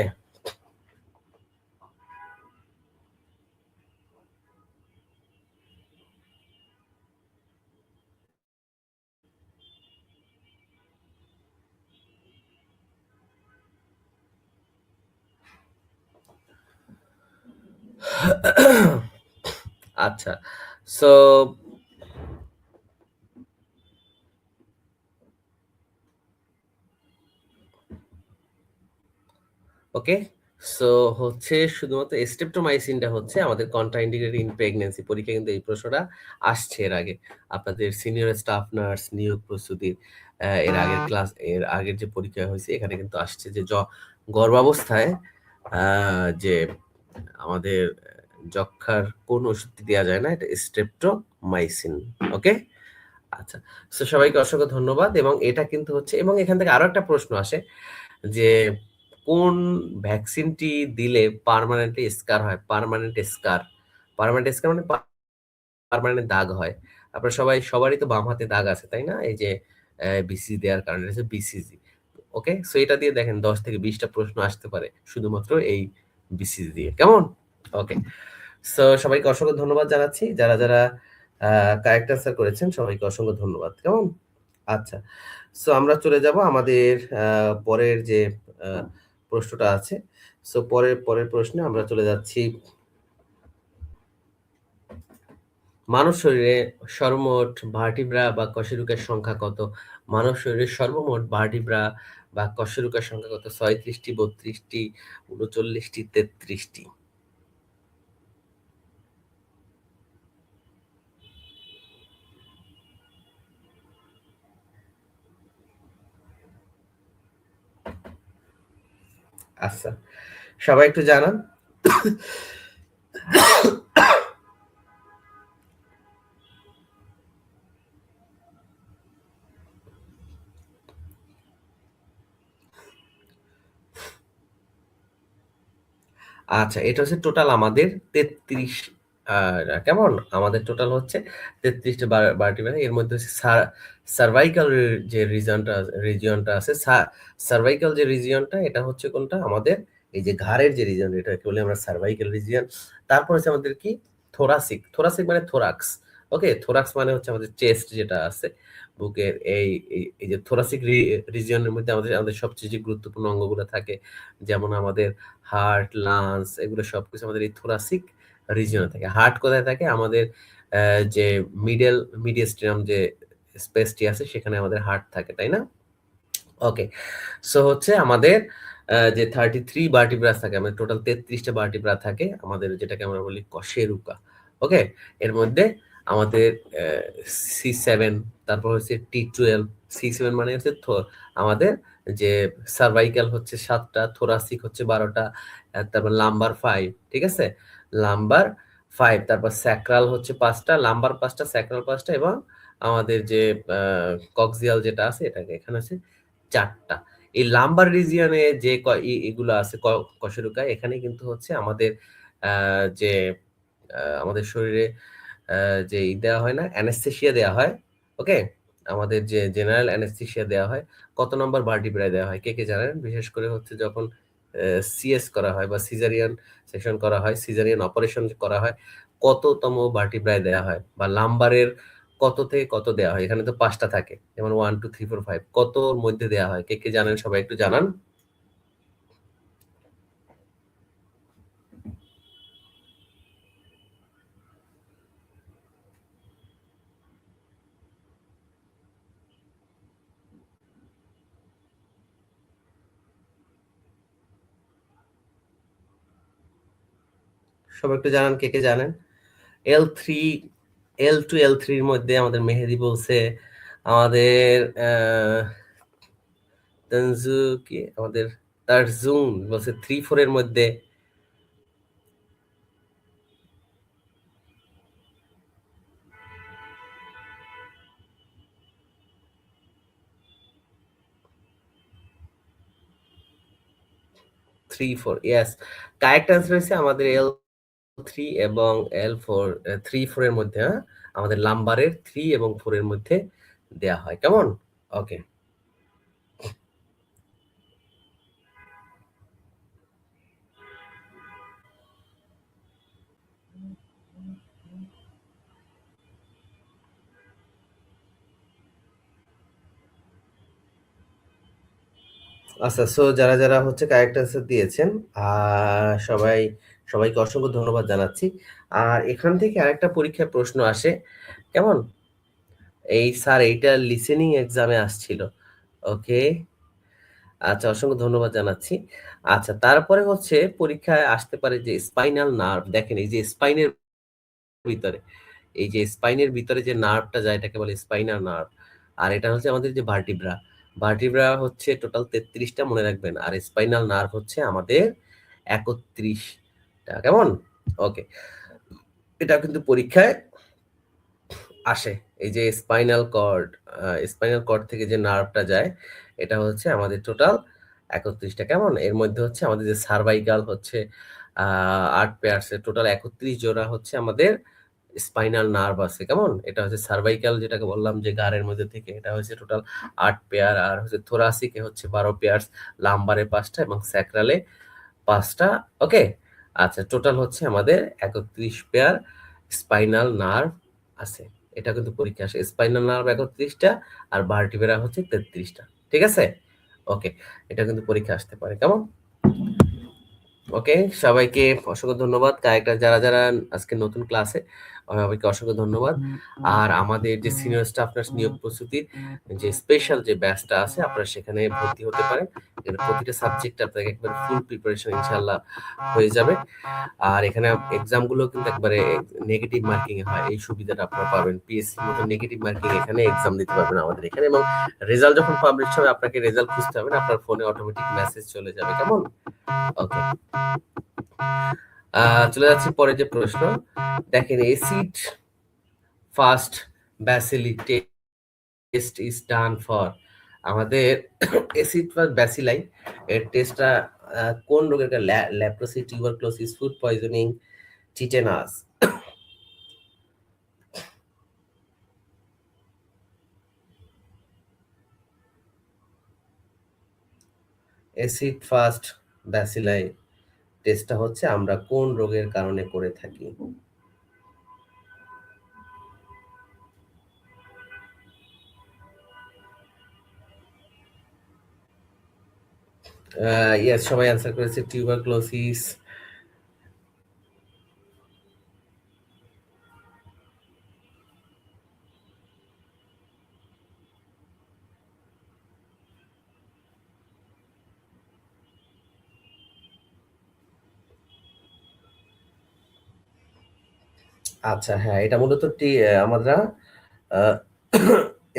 আচ্ছা, সো ওকে, সো হচ্ছে শুধুমাত্র স্ট্রেপ্টোমাইসিনটা হচ্ছে আমাদের কন্ট্রাইন্ডিকেটেড ইন প্রেগন্যান্সি। পরীক্ষায় কিন্তু এই প্রশ্নটা আসছে এর আগে। আপনাদের সিনিয়র স্টাফ নার্স নিয়োগ প্রস্তুতির এর আগের যে পরীক্ষা হয়েছে এখানে কিন্তু আসছে যে গর্ভাবস্থায় যে আমাদের যক্ষ্মার কোন ওষুধটি দেওয়া যায় না, এটা স্ট্রেপ্টোমাইসিন। ওকে? আচ্ছা। সো সবাইকে অসংখ্য ধন্যবাদ, এবং এটা কিন্তু হচ্ছে, এবং এখান থেকে আরো একটা প্রশ্ন আসে যে কোন ভ্যাকসিনটি দিলে পার্মানেন্টলি স্কার হয়? পার্মানেন্ট স্কার মানে পার্মানেন্ট দাগ হয়। আপনারা সবারই তো বাম হাতে দাগ আছে, তাই না? এই যে বিসিজি দেওয়ার কারণে, এটা হচ্ছে বিসিজি। ওকে? সো এটা দিয়ে দেখেন ১০ থেকে ২০ টা প্রশ্ন আসতে পারে শুধুমাত্র এই বিসিজি দিয়ে। কেমন? ওকে। সো সবাইকে অসংখ্য ধন্যবাদ জানাচ্ছি। যারা কারেক্ট অ্যান্সার করেছেন সবাইকে অসংখ্য ধন্যবাদ। কেমন? আচ্ছা। সো আমরা চলে যাব আমাদের পরের যে আ প্রশ্নটা আছে। সো পরের প্রশ্নে আমরা চলে যাচ্ছি। মানব শরীরে সর্বমোট ভার্টিব্রা বা কশেরুকের সংখ্যা কত? মানব শরীরের সর্বমোট ভার্টিব্রা বা কশেরুকের সংখ্যা কত? ৩৬ টি, ৩২ টি, ৩৯ টি, ৩৩ টি। আচ্ছা। সবাই একটু জানান। আচ্ছা, এটা হচ্ছে টোটাল আমাদের ৩৩। আ কেমন? আমাদের টোটাল হচ্ছে ৩৩ টা ভার্টিব্রা। এর মধ্যে হচ্ছে সার্ভাইকাল যে রিজিয়নটা আছে, সার্ভাইকাল যে রিজিয়নটা, এটা হচ্ছে কোনটা? আমাদের এই যে ঘাড়ের যে রিজিয়ন, এটাকে বলি আমরা সার্ভাইকাল রিজিয়ন। তারপর হচ্ছে আমাদের কি? থোরাসিক। থোরাসিক মানে থোরাক্স। ওকে? থোরাক্স মানে হচ্ছে আমাদের চেস্ট যেটা আছে, বুকের এই যে থোরাসিক রিজিয়নের মধ্যে আমাদের সবচেয়ে যে গুরুত্বপূর্ণ অঙ্গগুলো থাকে, যেমন আমাদের হার্ট, লাংস, এগুলো সবকিছু আমাদের এই থোরাসিক রিজিয়নে থাকে। হার্ট কোথায় থাকে? আমাদের যে মিডিয়াস্টিনাম যে স্পেসটি আছে সেখানে আমাদের হার্ট থাকে, তাই না? ওকে। সো হচ্ছে আমাদের যে 33 ভার্টিব্রা থাকে, আমাদের টোটাল 33 টা ভার্টিব্রা থাকে আমাদের, যেটাকে আমরা বলি কশেরুকা। ওকে? এর মধ্যে আমাদের C7, তারপর হচ্ছে T12। C7 মানে হচ্ছে আমাদের যে সার্ভাইকাল হচ্ছে ৭ টা, থোরাসিক হচ্ছে ১২ টা, তারপর লাম্বার 5, ঠিক আছে? লাম্বার 5, তারপর স্যাক্রাল হচ্ছে ৫ টা, লাম্বার ৫ টা, স্যাক্রাল ৫ টা, এবং আমাদের যে আ কক্সিয়াল যেটা আছে এটাকে এখানে আছে ৪ টা। এই লাম্বার রিজিয়নে যে এগুলো আছে কশেরুকা, এখানে কিন্তু হচ্ছে আমাদের আ যে আমাদের শরীরে যে দেওয়া হয় না? অ্যানেসথেসিয়া দেয়া হয়। ওকে? আমাদের যে জেনারেল অ্যানেসথেসিয়া দেয়া হয়, কত নম্বর ভার্টিব্রায় দেওয়া হয়? কে জানেন? বিশেষ করে হচ্ছে যখন সিএস করা হয় বা সিজারিয়ান সেকশন করা হয়, সিজারিয়ান অপারেশন করা হয়, কততম ভার্টিব্রায় দেয়া হয়? বা লাম্বারের কত থেকে কত দেয়া হয়? এখানে তো ৫ টা থাকে। যেমন ১, ২, ৩, ৪, ৫ কতর মধ্যে দেয়া হয়? কে জানেন? সবাই একটু জানান। সবাই একটু জানান, কে কে জানেন? L3, L2, L3 এর মধ্যে আমাদের মেহেদি বলছে, আমাদের তানজু কি আমাদের তারজুন বলছে 3-4 এর মধ্যে। 3-4, ইয়েস। কারেক্ট অ্যান্সার হচ্ছে আমাদের L3 এবং L4, 3-4 এর মধ্যে, হ্যাঁ? আমাদের নাম্বারের 3 এবং 4 এর মধ্যে দেয়া হয়। কেমন? ওকে। আচ্ছা, সো যারা হচ্ছে কারেক্ট অ্যান্সার দিয়েছেন, সবাই সবাইকে অসংখ্য ধন্যবাদ জানাচ্ছি। আর এখান থেকে আরেকটা পরীক্ষার প্রশ্ন আসে, কেমন? এই স্যার এইটা লিসেনিং এক্সামে আসছিল। ওকে। আচ্ছা, অসংখ্য ধন্যবাদ জানাচ্ছি। আচ্ছা, তারপরে হচ্ছে পরীক্ষায় আসতে পারে যে স্পাইনাল নার্ভ। দেখেন এই যে স্পাইনের ভিতরে, এই যে স্পাইনের ভিতরে যে নার্ভটা যায় এটাকে বলে স্পাইনাল নার্ভ। আর এটা হচ্ছে আমাদের যে ভার্টিব্রা। ভার্টিব্রা হচ্ছে টোটাল 33 টা, মনে রাখবেন। আর স্পাইনাল নার্ভ হচ্ছে আমাদের 31 টা। কেমন? ওকে। এটা কিন্তু পরীক্ষায় আসে। এই যে স্পাইনাল কর্ড থেকে যে নার্ভটা যায়, এটা হচ্ছে আমাদের টোটাল 31 টা। কেমন? এর মধ্যে হচ্ছে আমাদের যে সার্ভাইকাল হচ্ছে 8 পেয়ারস এর, টোটাল 31 জোড়া হচ্ছে আমাদের স্পাইনাল নার্ভ আছে। কেমন? এটা হচ্ছে সার্ভাইকাল, যেটাকে বললাম যে ঘাড়ের মধ্যে থেকে, এটা হচ্ছে টোটাল 8 পেয়ার। আর হচ্ছে থোরাসিকে হচ্ছে 12 পেয়ারস, লাম্বারে 5 টা এবং স্যাক্রালে 5 টা। ওকে? আচ্ছা, টোটাল হচ্ছে আমাদের 31 পেয়ার স্পাইনাল নার্ভ আছে। এটা কিন্তু পরীক্ষা আসে। স্পাইনাল নার্ভ 31 টা আর ভার্টিব্রা হচ্ছে 33 টা। ঠিক আছে? ওকে। এটা কিন্তু পরীক্ষা আসতে পারে। কেমন? ওকে, সবাইকে অসংখ্য ধন্যবাদ। কারেক্ট যারা আজকে নতুন ক্লাসে, সবাইকে অসংখ্য ধন্যবাদ। আর আমাদের যে সিনিয়র স্টাফ নার্স নিয়োগ প্রস্তুতির যে স্পেশাল যে ব্যাচটা আছে, আপনারা সেখানে ভর্তি হতে পারেন। এখানে প্রতিটা সাবজেক্ট আপনাকে একবার ফুল প্রিপারেশন ইনশাআল্লাহ হয়ে যাবে। আর এখানে এক্সাম গুলো কিন্তু একবারে নেগেটিভ মার্কিং এ হয়, এই সুবিধাটা আপনারা পাবেন। পিএসসি মতো নেগেটিভ মার্কিং এখানে এক্সাম দিতে পারবেন আমাদের এখানে। এবং রেজাল্ট যখন পাবলিশ হবে, আপনাকে রেজাল্ট খুঁজতে হবে না, আপনার ফোনে অটোমেটিক মেসেজ চলে যাবে। কেমন? ওকে। চলে যাচ্ছি পরে যে প্রশ্ন। দেখেন, acid fast bacilli test is done for, আমাদের এসিড ফাস্ট ব্যাসিলাই এর টেস্টটা কোন রোগের? Leprosy, tuberculosis, food poisoning, tetanus. Acid fast bacilli টেস্টটা হচ্ছে আমরা কোন রোগের কারণে করে থাকি? ইয়েস, সবাই অ্যান্সার করেছে টিউবারক্লোসিস। আচ্ছা, হ্যাঁ, এটা মূলত আমরা আহ,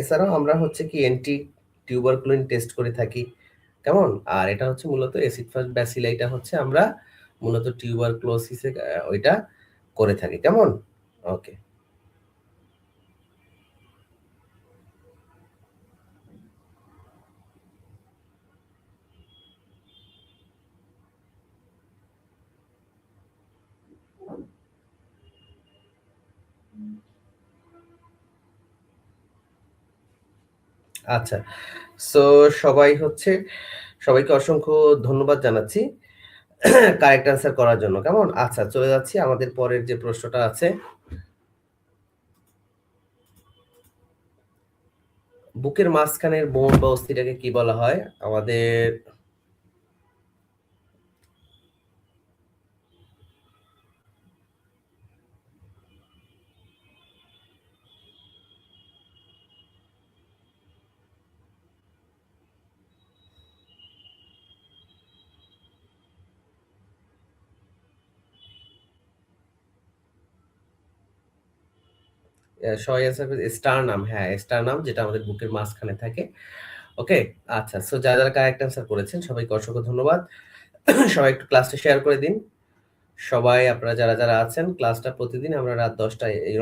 এছাড়াও আমরা হচ্ছে কি অ্যান্টি টিউবারকুলিন টেস্ট করে থাকি। কেমন? আর এটা হচ্ছে মূলত এসিড ফাস্ট ব্যাসিলাইটা হচ্ছে আমরা মূলত টিউবারক্লোসিসে ওইটা করে থাকি। কেমন? ওকে। আচ্ছা, সো সবাই হচ্ছে সবাইকে অসংখ্য ধন্যবাদ জানাচ্ছি কারেক্ট অ্যান্সার করার জন্য। কেমন? আচ্ছা, চলে যাচ্ছি আমাদের পরের যে প্রশ্নটা আছে। বুকের মাঝখানের বোন বা অস্থিটাকে কি বলা হয়? আমাদের সবাই অ্যান্সার করেছে স্টারনাম। হ্যাঁ, স্টারনাম যেটা আমাদের বুকের মাঝখানে থাকে। ওকে? আচ্ছা। সো যারা, যারা কারেক্ট অ্যান্সার করেছেন সবাইকে অসংখ্য ধন্যবাদ। সবাই একটু ক্লাসটা শেয়ার করে দিন। সবাই আপনারা যারা, যারা আছেন ক্লাসটা প্রতিদিন আমরা রাত ১০ টায় এই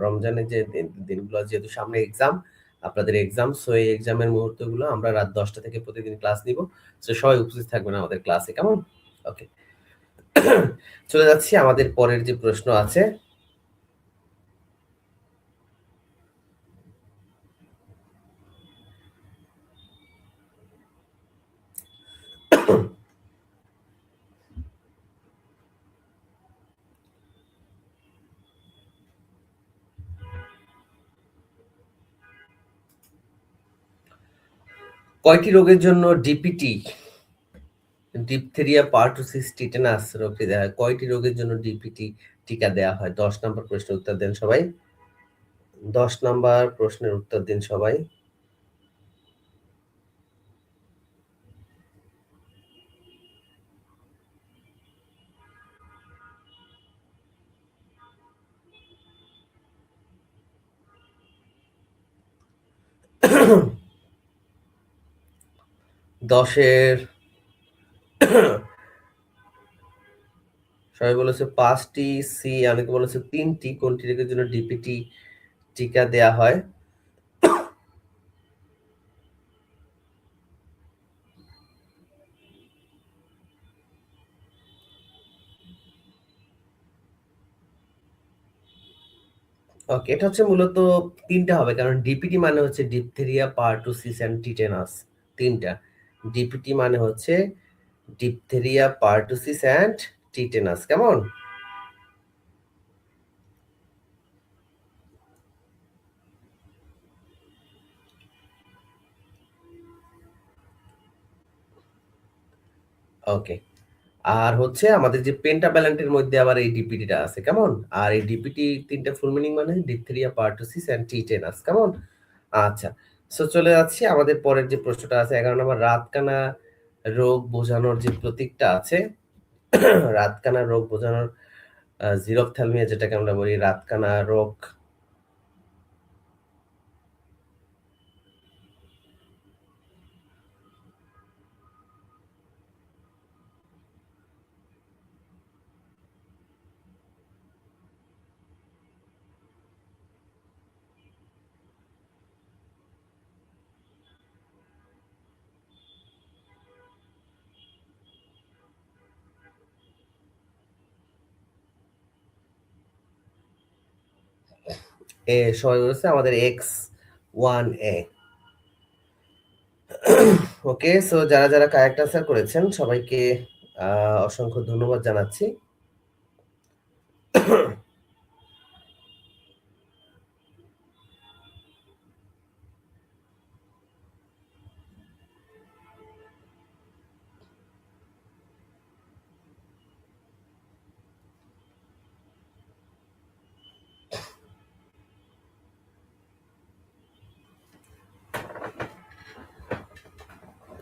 রমজানের যে দিনগুলো যেহেতু সামনে এক্সাম, আপনাদের এক্সাম, সো এই এক্সামের মুহূর্তগুলো আমরা রাত ১০ টা থেকে প্রতিদিন ক্লাস নিব। সো সবাই উপস্থিত থাকবেন আমাদের ক্লাসে। কেমন? ওকে। চলে যাচ্ছি আমাদের পরের যে প্রশ্ন আছে। কয়টি রোগের জন্য ডিপিটি, ডিপথেরিয়া, পারটুসিস, টিটেনাস রোগটি দেয়া হয়? কয়টি রোগের জন্য ডিপিটি টিকা দেয়া হয়? ১০ নাম্বার প্রশ্নের উত্তর দেন সবাই। ১০ নাম্বার প্রশ্নের উত্তর দিন সবাই। দশের সবাই বলেছে ৫টি, সি অনেকে বলেছে ৩টি। কোনটি রোগের জন্য ডিপিটি টিকা দেয়া হয়? ওকে, এটা হচ্ছে মূলত ৩টা হবে কারণ ডিপিটি মানে হচ্ছে ডিপথেরিয়া, পারটুসিস অ্যান্ড টিটেনাস। ৩টা। ডিপিটি মানে হচ্ছে ডিপথেরিয়া, পারটুসিস অ্যান্ড টিটেনাস। কেমন? ওকে। আর হচ্ছে আমাদের যে পেন্টাভ্যালেন্টের মধ্যে আবার এই ডিপিটিটা আছে। কেমন? আর এই ডিপিটি ৩টা ফুল মিনিং মানে ডিপথেরিয়া, পারটুসিস অ্যান্ড টিটেনাস। কেমন? আচ্ছা। সো চলে যাচ্ছি আমাদের পরের যে প্রশ্নটা আছে ১১ নম্বর, রাতকানা রোগ বোঝানোর যে প্রতীকটা আছে, রাতকানা রোগ বোঝানোর জিরোপথ্যালমিয়া যেটাকে আমরা বলি রাতকানা রোগ। সবাই বলেছে আমাদের X1A। ওকে, সো যারা, যারা কারেক্ট আনসার করেছেন সবাইকে অসংখ্য ধন্যবাদ জানাচ্ছি।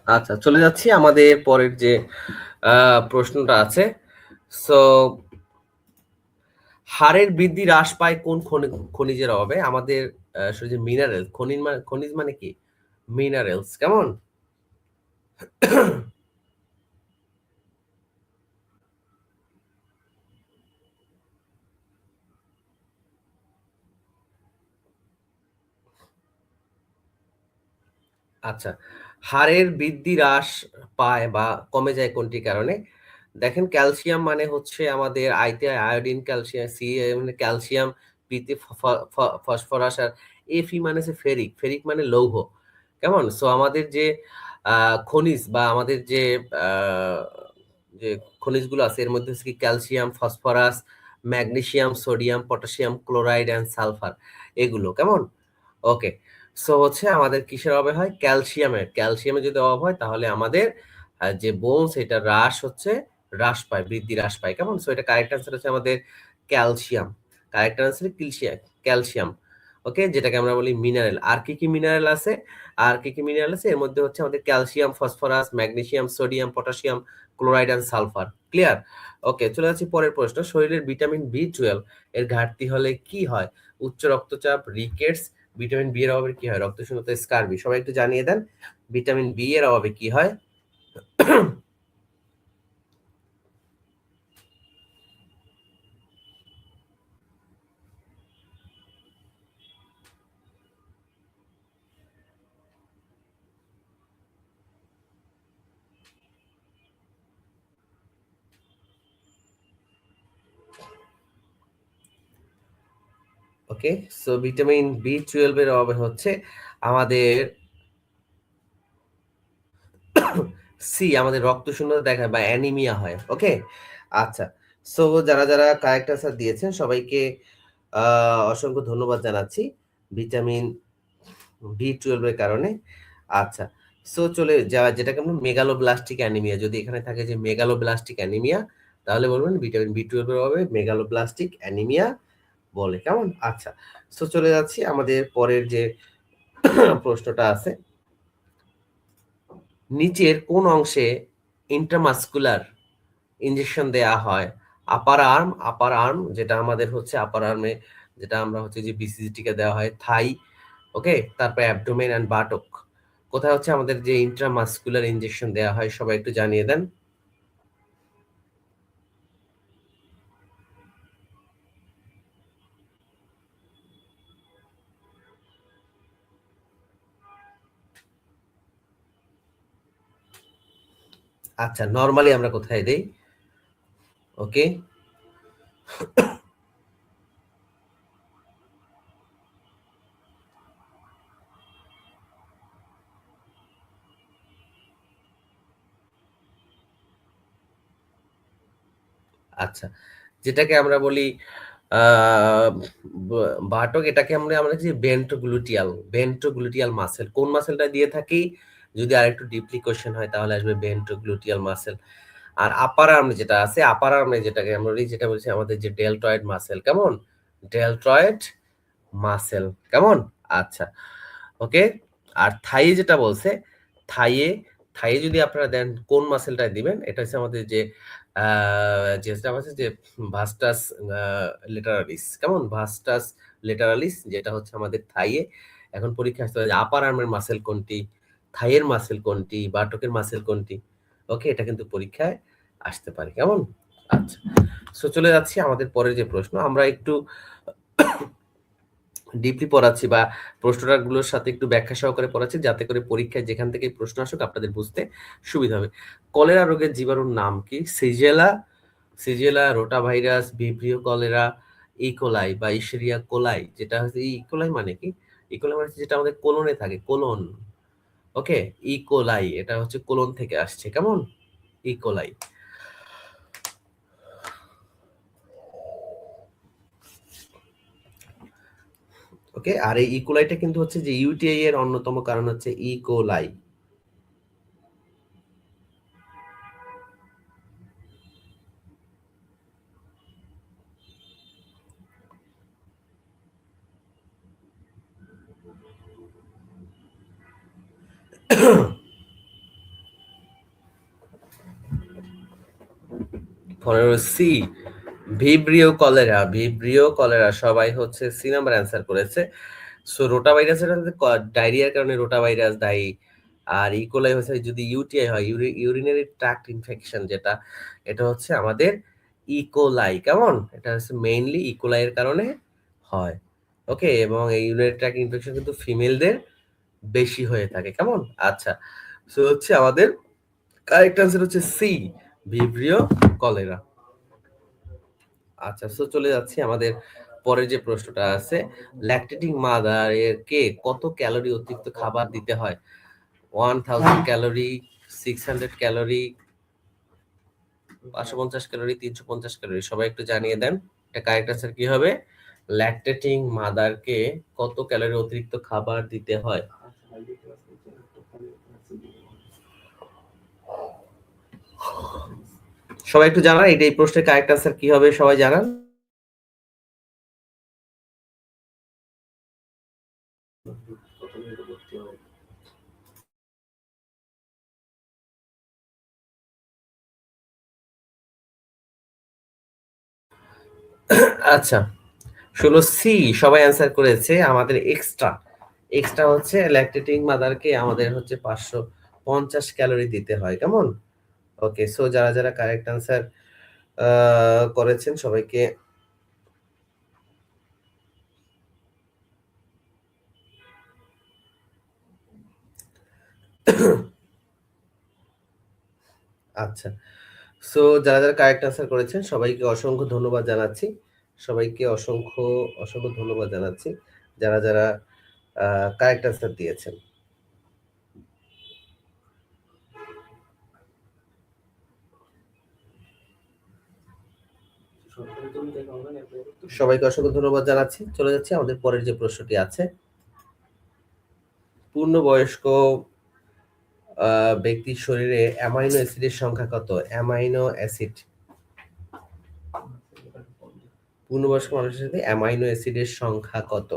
আচ্ছা, চলে যাচ্ছি আমাদের পরের যে প্রশ্নটা আছে। সো হাড়ের বৃদ্ধি হ্রাস পায় কোন খনিজের অভাবে? আমাদের শরীরে মিনারেল, খনিজ মানে কি? মিনারেলস। কেমন? আচ্ছা, হাড়ের বৃদ্ধি হ্রাস পায় বা কমে যায় কোনটি কারণে? দেখেন ক্যালসিয়াম মানে হচ্ছে আমাদের আইতে আয়োডিন, ক্যালসিয়াম, সি মানে ক্যালসিয়াম, পিতে ফসফরাস, আর এফি মানে হচ্ছে ফেরিক। ফেরিক মানে লৌহ। কেমন? সো আমাদের যে খনিজ বা আমাদের আ যে খনিজগুলো আছে এর মধ্যে হচ্ছে কি calcium, phosphorus, magnesium, sodium, potassium, chloride and sulphur এগুলো। কেমন? ওকে। সো হচ্ছে আমাদের কিসের অভাবে হয়? ক্যালসিয়ামের। ক্যালসিয়ামের যদি অভাব হয় তাহলে আমাদের যে বোনস এটা হ্রাস পায়, বৃদ্ধি হ্রাস পায়। কেমন? সো এটা কারেক্ট অ্যান্সার হচ্ছে আমাদের calcium. Correct answer calcium. Okay? যেটাকে আমরা বলি মিনারেল। আর কি, কি মিনারেল আছে? আর কি, কি মিনারেল আছে? এর মধ্যে হচ্ছে আমাদের calcium, phosphorus, magnesium, sodium, potassium, chloride and sulphur. Clear? Okay, চলে যাচ্ছি পরের প্রশ্ন। শরীরের ভিটামিন B12 এর ঘাটতি হলে কি হয়? উচ্চ রক্তচাপ, রিকেটস। ভিটামিন বি এর অভাবে কি হয়? রক্তশূন্যতা, স্কারবি। সবাই একটু জানিয়ে দেন ভিটামিন বি এর অভাবে কি হয়? ওকে, সো ভিটামিন বি 12 এর অভাবে হচ্ছে আমাদের আমাদের রক্তশূন্যতা দেখা বা অ্যানিমিয়া হয়। ওকে, আচ্ছা। সো যারা কারেক্ট আনসার দিয়েছেন সবাইকে অসংখ্য ধন্যবাদ জানাচ্ছি ভিটামিন বি 12 এর কারণে। আচ্ছা, সো চলে যাওয়া যেটাকে আমরা মেগালোব্লাস্টিক অ্যানিমিয়া, যদি এখানে থাকে যে মেগালোব্লাস্টিক অ্যানিমিয়া, তাহলে বলবেন ভিটামিন বি 12 এর অভাবে মেগালোব্লাস্টিক অ্যানিমিয়া বলে। কেমন? আচ্ছা, সো চলে যাচ্ছি আমাদের পরের যে প্রশ্নটা আছে, নিচের কোন অংশে ইন্ট্রামাসকুলার ইনজেকশন দেয়া হয়? আপার আর্ম যেটা আমাদের হচ্ছে আপার আর্মে, যেটা আমরা হচ্ছে যে বিসিজি টিকা দেওয়া হয়, থাই। ওকে, তারপর অ্যাবডোমেন অ্যান্ড বাটক। কোথায় হচ্ছে আমাদের যে ইন্ট্রামাসকুলার ইনজেকশন দেওয়া হয়? সবাই একটু জানিয়ে দেন। আচ্ছা, নরমালি আমরা কোথায় দেই? ওকে, আচ্ছা, যেটাকে আমরা বলি আহ, বাটক, এটাকে আমরা আমরা যে বেন্ট্রোগ্লুটিয়াল মাসেল, কোন মাসেলটা দিয়ে থাকি? যদি আরেকটু ডিপলি কোশ্চেন হয় তাহলে আসবে বেন্ট্রোগ্লুটিয়াল মাসেল। আর আপার আর্মে যেটা আছে, আপার আর্মে যেটাকে আমরা বলি, যেটা বলছি আমাদের যে ডেলটয়েড মাসেল। কেমন? Deltoid muscle. কেমন? আচ্ছা, ওকে। আর থাইয়ে যেটা বলছে, থাইয়ে থাইয়ে যদি আপনারা দেন কোন মাসেলটা দিবেন? এটা হচ্ছে আমাদের যে যেটা আছে যে ভাস্টাস লেটারালিস। কেমন? ভাস্টাস লেটারালিস, যেটা হচ্ছে আমাদের থাইয়ে। এখন পরীক্ষা আসতে পারে যে আপার আর্মের মাসেল কোনটি, থাইয়ের মাসেল কোনটি, বাটকের মাসেল কোনটি। ওকে, এটা কিন্তু পরীক্ষায় আসতে পারে। কেমন? আচ্ছা, সো চলে যাচ্ছি আমাদের পরের যে প্রশ্ন, আমরা একটু ডিপলি পড়াচ্ছি বা প্রশ্নগুলোর সাথে একটু ব্যাখ্যা সহকারে পড়াচ্ছি, যাতে করে পরীক্ষায় যেখান থেকে প্রশ্ন আসুক আপনাদের বুঝতে সুবিধা হবে। কলেরা রোগের জীবাণুর নাম কি? সিজেলা, রোটাভাইরাস, ভিব্রিও কলেরা, ইকোলাই বা ইশেরিয়া কোলাই। যেটা হচ্ছে ইকোলাই মানে কি? ইকোলাই মানে হচ্ছে যেটা আমাদের কোলনে থাকে, কোলন। ওকে, ইকোলাই এটা হচ্ছে কোলন থেকে আসছে। কেমন? ইকোলাই। ওকে, আর এই ইকোলাইটা কিন্তু হচ্ছে যে ইউটিআই এর অন্যতম কারণ হচ্ছে ইকোলাই। পনেরো সি, ভিব্রিও কলেরা সবাই হচ্ছে সি নাম্বার অ্যান্সার করেছে। সো রোটা ভাইরাসের ডায়রিয়ার কারণে রোটা ভাইরাস দায়ী। আর ইকোলাই হচ্ছে যদি ইউটিআই হয়, ইউরিনারি ট্র্যাক্ট ইনফেকশন, যেটা এটা হচ্ছে আমাদের ইকোলাই। কেমন? এটা হচ্ছে মেইনলি ইকোলাই এর কারণে হয়। ওকে, এবং এই ইউরিনারি ট্র্যাক্ট ইনফেকশন কিন্তু ফিমেলদের বেশি হয়ে থাকে। কেমন? আচ্ছা, সো হচ্ছে আমাদের কারেক্ট অ্যান্সার হচ্ছে সি, ভিব্রিও কলেরা। আচ্ছা, সো চলে যাচ্ছি আমাদের পরের যে প্রশ্নটা আছে, ল্যাকটেটিং মাদার এর কে কত ক্যালোরি অতিরিক্ত খাবার দিতে হয়? 1000 ক্যালোরি, 600 ক্যালোরি, 550 ক্যালোরি, 350 ক্যালোরি। সবাই একটু জানিয়ে দেন এটা কারেক্ট আনসার কি হবে? ল্যাকটেটিং মাদারকে কত ক্যালোরি অতিরিক্ত খাবার দিতে হয়? সবাই একটু জানান এটা, এই প্রশ্নের কারেক্ট আনসার কি হবে? সবাই জানান। আচ্ছা, 16C সবাই অ্যান্সার করেছে। আমাদের এক্সট্রা হচ্ছে ল্যাকটেটিং মাদারকে আমাদের হচ্ছে 550 ক্যালোরি দিতে হয়, কেমন? ওকে, সো যারা যারা কারেক্ট অ্যান্সার করেছেন সবাইকে আচ্ছা, সো যারা যারা কারেক্ট অ্যান্সার করেছেন সবাইকে অসংখ্য ধন্যবাদ জানাচ্ছি। সবাইকে অসংখ্য অসংখ্য ধন্যবাদ জানাচ্ছি যারা যারা কারেক্ট অ্যান্সার দিয়েছেন। সবাইকে অসংখ্য ধন্যবাদ জানাচ্ছি। চলে যাচ্ছি আমাদের পরের যে প্রশ্নটি আছে। পূর্ণবয়স্ক ব্যক্তির শরীরে অ্যামাইনো অ্যাসিডের সংখ্যা কত? অ্যামাইনো অ্যাসিড, পূর্ণবয়স্ক মানুষের সাথে অ্যামাইনো অ্যাসিডের সংখ্যা কত?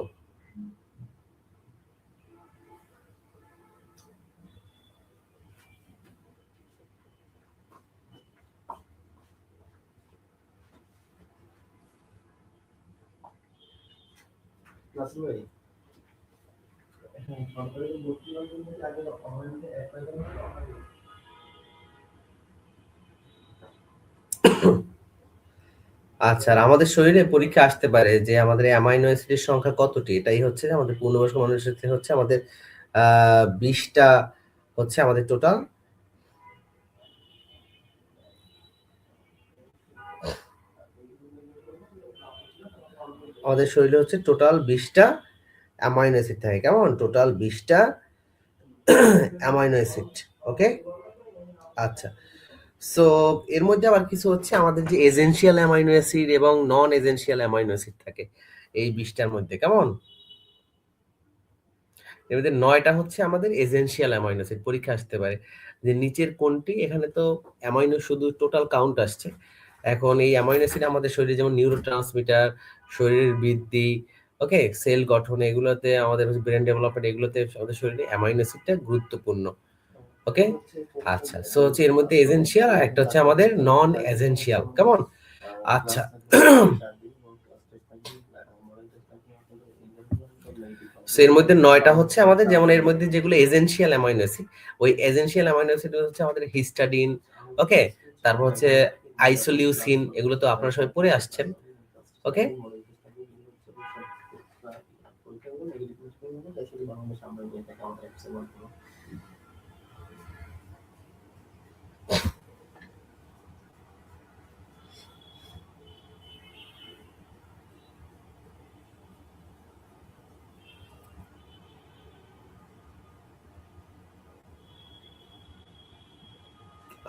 আচ্ছা, আর আমাদের শরীরে পরীক্ষা আসতে পারে যে আমাদের অ্যামাইনো অ্যাসিডের সংখ্যা কতটি? এটাই হচ্ছে আমাদের পূর্ণবয়স্ক মানুষের ক্ষেত্রে হচ্ছে আমাদের 20টা হচ্ছে আমাদের টোটাল। আমাদের শরীরে হচ্ছে টোটাল 20টা অ্যামাইনো অ্যাসিড থাকে, কেমন? টোটাল 20টা অ্যামাইনো অ্যাসিড। ওকে, আচ্ছা, সো এর মধ্যে আবার কিছু হচ্ছে আমাদের যে এসেনশিয়াল অ্যামাইনো অ্যাসিড এবং নন এসেনশিয়াল অ্যামাইনো অ্যাসিড থাকে এই 20টার মধ্যে, কেমন? এর মধ্যে 9টা হচ্ছে আমাদের এসেনশিয়াল অ্যামাইনো অ্যাসিড। পরীক্ষা আসতে পারে যে নিচের কোনটি, এখানে তো অ্যামাইনো শুধু টোটাল কাউন্ট আসছে। এখন এই অ্যামাইনো অ্যাসিড আমাদের শরীরে যেমন নিউরো ট্রান্সমিটার, শরীরের বৃদ্ধি, ওকে, সেল গঠন, এগুলোতে আমাদের ব্রেন ডেভেলপমেন্ট, এগুলোতে আমাদের শরীরে অ্যামাইনো অ্যাসিডটা গুরুত্বপূর্ণ। ওকে, আচ্ছা, সো হচ্ছে এর মধ্যে এসেনশিয়াল আর একটা হচ্ছে আমাদের নন এসেনশিয়াল, কেমন? আচ্ছা, সো এর মধ্যে 9টা হচ্ছে আমাদের, যেমন এর মধ্যে যেগুলো এসেনশিয়াল অ্যামাইনো অ্যাসিড, ওই এসেনশিয়াল অ্যামাইনো অ্যাসিড হচ্ছে আমাদের হিস্টাডিন, ওকে, তারপর হচ্ছে আইসোলিউসিন, এগুলো তো আপনারা সবাই পড়ে আসছেন। ওকে,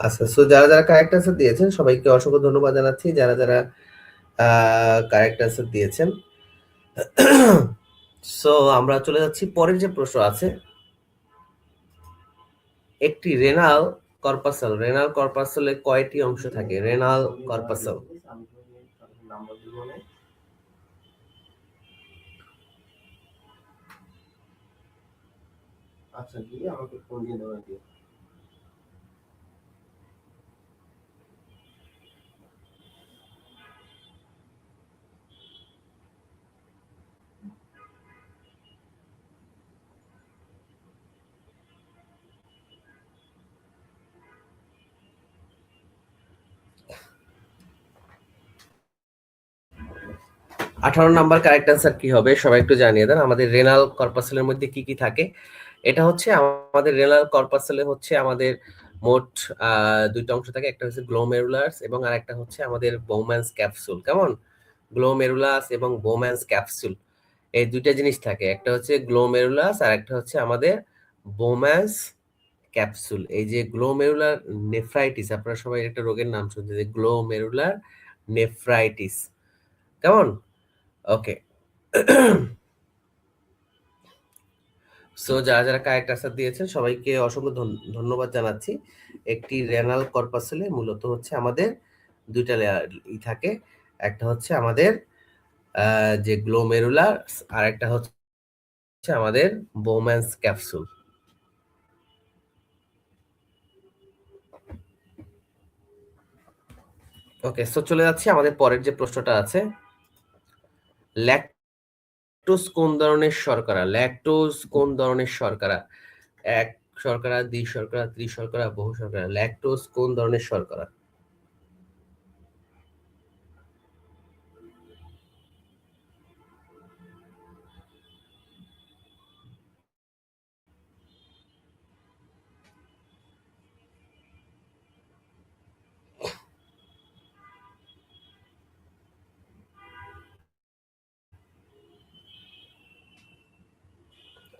আচ্ছা, সো যারা যারা কারেক্ট অ্যান্সার দিয়েছেন সবাইকে অসংখ্য ধন্যবাদ জানাচ্ছি। যারা যারা কারেক্ট অ্যান্সার দিয়েছেন, সো আমরা চলে যাচ্ছি পরের যে প্রশ্ন আছে। একটি রেনাল কর্পাসলে কয়টি অংশ থাকে? Renal corpuscle. আচ্ছা, দিয়ে আমাকে ফোন দিয়ে দেওয়া দিয়ে। 18 নাম্বার কারেক্ট অ্যান্সার কি হবে সবাই একটু জানিয়ে দেন। আমাদের রেনাল কর্পাসেলের মধ্যে কি কি থাকে? এটা হচ্ছে আমাদের রেনাল কর্পাসেলে হচ্ছে আমাদের মোট 2টা অংশ থাকে। একটা হচ্ছে গ্লোমেরুলাস এবং আরেকটা হচ্ছে আমাদের বোম্যান্স ক্যাপসুল, কেমন? গ্লোমেরুলাস এবং বোম্যান্স ক্যাপসুল, এই 2টা জিনিস থাকে। একটা হচ্ছে গ্লোমেরুলাস আর একটা হচ্ছে আমাদের বোম্যান্স ক্যাপসুল। এই যে গ্লোমেরুলার নেফ্রাইটিস, আপনারা সবাই একটা রোগের নাম শুনছেন যে গ্লোমেরুলার নেফ্রাইটিস, কেমন? ওকে, সো যারা যারা কারেক্ট আনসার দিয়েছেন সবাইকে অসংখ্য ধন্যবাদ জানাচ্ছি। একটি রেনাল কর্পাসেলে মূলত হচ্ছে আমাদের 2টা লেয়ার থাকে। একটা হচ্ছে আমাদের যে গ্লোমেরুলার, আর একটা হচ্ছে আমাদের বোম্যান্স ক্যাপসুল। ওকে, সো চলে যাচ্ছি আমাদের পরের যে প্রশ্নটা আছে। ল্যাকটোজ কোন ধরনের শর্করা? ল্যাকটোজ কোন ধরনের শর্করা? এক শর্করা, দ্বি শর্করা, ত্রিশর্করা, বহু শর্করা। ল্যাকটোজ কোন ধরনের শর্করা?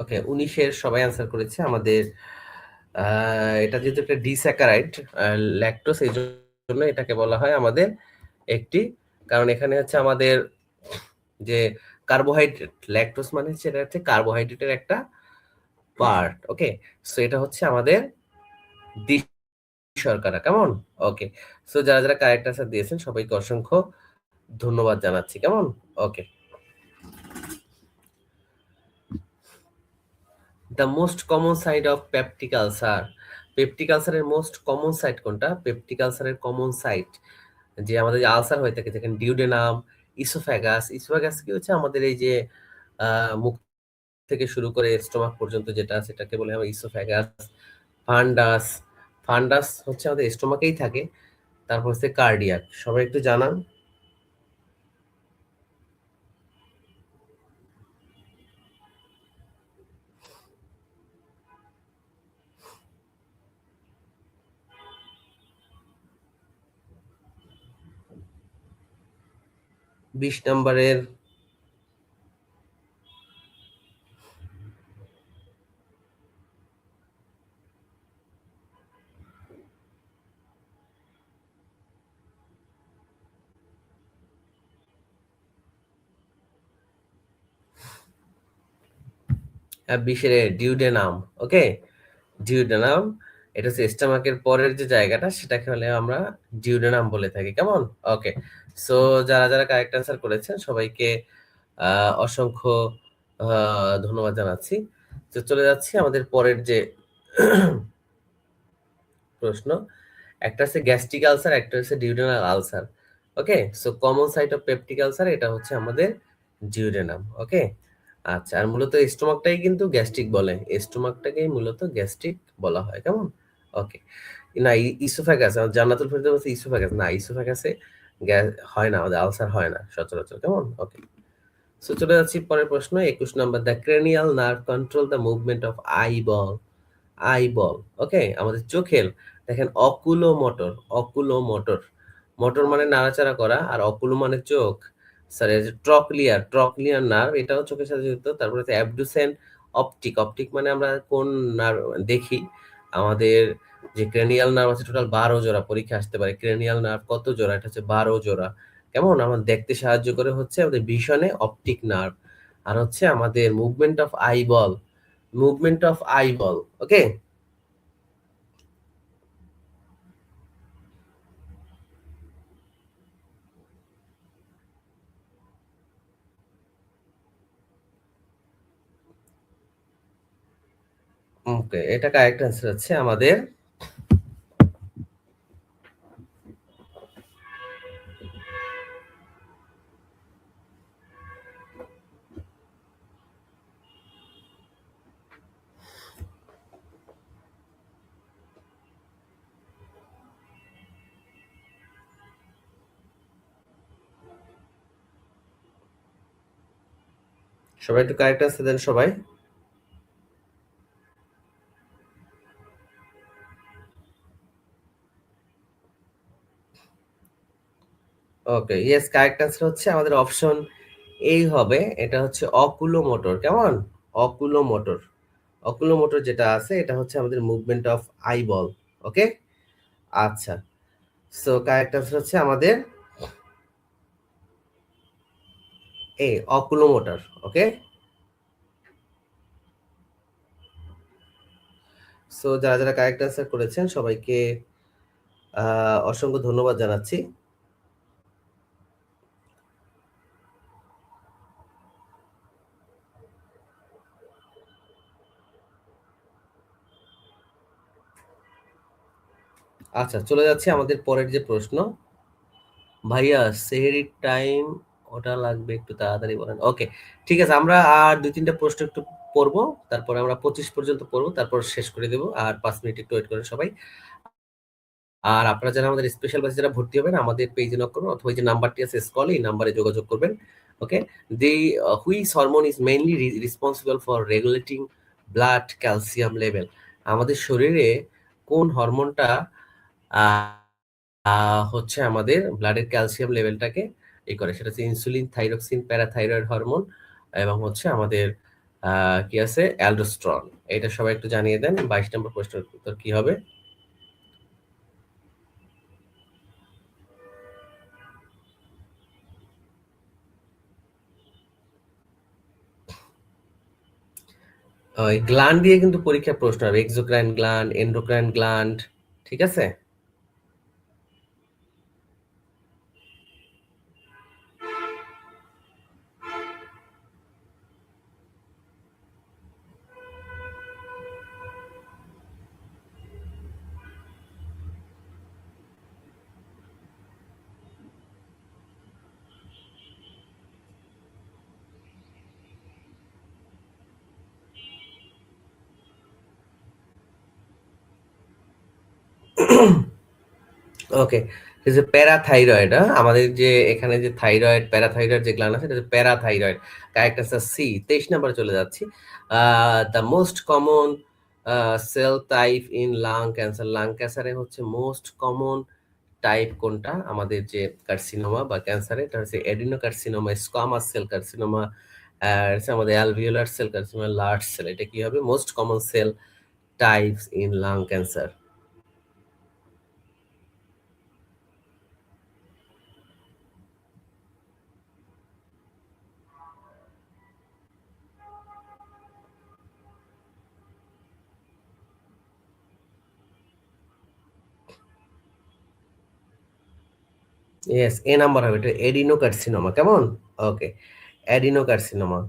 ওকে, ১৯ এর সবাই আনসার করেছে। আমাদের এটা যেহেতু একটা ডিস্যাকারাইড, ল্যাকটোজ, এই জন্য এটাকে বলা হয় আমাদের একটি, কারণ এখানে হচ্ছে আমাদের যে কার্বোহাইড্রেট, ল্যাকটোজ মানে হচ্ছে এটা হচ্ছে কার্বোহাইড্রেটের একটা পার্ট। ওকে, সো এটা হচ্ছে আমাদের শর্করা। কেমন? ওকে, সো যারা যারা কারেক্ট আনসার দিয়েছেন সবাইকে অসংখ্য ধন্যবাদ জানাচ্ছি। কেমন? Okay, the most common side of peptic ulcer. Peptic আলসারের মোস্ট কমন সাইট কোনটা? পেপটিক আলসারের কমন সাইট যে আমাদের যে আলসার হয়ে থাকে, যেখানে ডিউডেনাম, ইসোফ্যাগাস। ইসোফ্যাগাস কি হচ্ছে আমাদের এই যে মুখ থেকে শুরু করে স্টোমাক পর্যন্ত যেটা আছে সেটাকে বলে আমরা ইসোফ্যাগাস। ফান্ডাস, ফান্ডাস হচ্ছে আমাদের স্টোমাকেই থাকে। তারপর হচ্ছে কার্ডিয়াক। সবাই একটু জানান। বিশ নম্বরের বিশের ডিউডেনাম। ওকে, ডিউডেনাম, এটা হচ্ছে স্টোমাকের পরের যে জায়গাটা সেটাকে হলে আমরা ডিউডেনাম বলে থাকি। কেমন? ওকে, সো যারা যারা কারেক্ট আনসার করেছেন সবাইকে অসংখ্য ধন্যবাদ জানাচ্ছি। তো চলে যাচ্ছি আমাদের পরের যে প্রশ্ন। একটা হচ্ছে গ্যাস্ট্রিক আলসার, একটা হচ্ছে duodenal ulcer. Okay, so common site of peptic ulcer এটা হচ্ছে আমাদের ডিউডেনাম। ওকে, আচ্ছা, আর মূলত স্টোমাকটাই কিন্তু গ্যাস্ট্রিক বলে, স্টোমাকটাকেই মূলত গ্যাস্ট্রিক বলা হয়। কেমন? ওকে, না ইসোফ্যাগাস, জান্নাতুল ফেরদৌস ইসোফ্যাগাস না, ইসোফ্যাগাসে হয় না, আমাদের আলসার হয় না সচরাচর। কেমন? ওকে, সো চলে যাচ্ছি পরের প্রশ্ন ২১ নম্বর। The cranial nerve control the movement of eyeball. Eyeball, okay, আমাদের চোখের দেখেন oculomotor, oculomotor, motor মানে নাড়াচাড়া করা, আর অকুলো মানে চোখ। সরি, ট্রক্লিয়ার, ট্রক্লিয়ার নার্ভ এটাও চোখের সাথে যুক্ত। তারপরে অ্যাবডুসেন্ট অপটিক, অপটিক মানে আমরা কোন নার্ভ দেখি। আমাদের যে ক্রেনিয়াল নার্ভ আছে টোটাল ১২ জোড়া, পরীক্ষা আসতে পারে ক্রেনিয়াল নার্ভ কত জোড়া, এটা হচ্ছে ১২ জোড়া। কেমন? আমার দেখতে সাহায্য করে হচ্ছে আমাদের ভিশনে অপটিক নার্ভ, আর হচ্ছে আমাদের movement of eyeball, movement of eyeball. Okay, okay, এটা কারেক্ট অ্যান্সার হচ্ছে আমাদের সবাই একটু কারেক্ট অ্যান্সার দেন সবাই। ওকে, ইয়েস, কারেক্ট অ্যান্সার হচ্ছে আমাদের অপশন এই হবে। এটা হচ্ছে অকুলো মোটর। কেমন? অকুলো মোটর, অকুলো মোটর যেটা আছে এটা হচ্ছে আমাদের মুভমেন্ট অফ আইবল। ওকে, আচ্ছা, সো কারেক্ট অ্যান্সার হচ্ছে আমাদের এ অকুলো মোটর। ওকে, সো যারা যারা কারেক্ট অ্যান্সার করেছেন সবাইকে অসংখ্য ধন্যবাদ জানাচ্ছি। আচ্ছা, চলে যাচ্ছে আমাদের পরের যে প্রশ্ন। ভাইয়া সেহরির টাইম ওটা লাগবে, একটু তাড়াতাড়ি বলেন। ওকে, ঠিক আছে, আমরা আর ২-৩টা প্রশ্ন একটু পড়বো, তারপরে আমরা ২৫ পর্যন্ত পড়বো, তারপর শেষ করে দেবো। আর ৫ মিনিট একটু ওয়েট করেন সবাই। আর আপনারা যারা আমাদের স্পেশাল ব্যাচে যারা ভর্তি হবেন, আমাদের পেজে নক করুন অথবা এই যে নাম্বারটি আছে স্ক্রলে, এই নাম্বারে যোগাযোগ করবেন। Okay? The which hormone is mainly responsible for regulating blood calcium level? আমাদের শরীরে কোন হরমোনটা আ আ হচ্ছে আমাদের ব্লাডের ক্যালসিয়াম লেভেলটাকে করে? সেটা হচ্ছে ইনসুলিন, থাইরক্সিন, প্যারাথাইরয়েড হরমোন এবং হচ্ছে আমাদের আ কি আছে? অ্যালডোস্টেরন। এটা সবাই একটু জানিয়ে দেন। ২২ নম্বর প্রশ্নের উত্তর কি হবে? ওই গ্ল্যান্ড দিয়ে কিন্তু পরীক্ষায় প্রশ্ন হবে। Exocrine gland, endocrine gland. ঠিক আছে? ওকে। এই যে প্যারাথাইরয়েড, আমাদের যে এখানে যে থাইরয়েড, প্যারাথাইরয়েড যে গ্ল্যান্ড আছে, এটা হচ্ছে প্যারাথাইরয়েড। Correct answer C. ২৩ নাম্বারে চলে যাচ্ছি। The most common cell type in lung cancer. Lung ক্যান্সারে হচ্ছে মোস্ট কমন টাইপ কোনটা? আমাদের যে কার্সিনোমা বা ক্যান্সারে, এটা হচ্ছে অ্যাডিনোকার্সিনোমা, স্কোয়ামাস সেল কার্সিনোমা, হচ্ছে আমাদের alveolar cell carcinoma, large cell. এটা কি হবে? Most common cell types in lung cancer. Yes, A number হবে। এটা এডিনোকার্সিনোমা। কেমন? Okay, adenocarcinoma.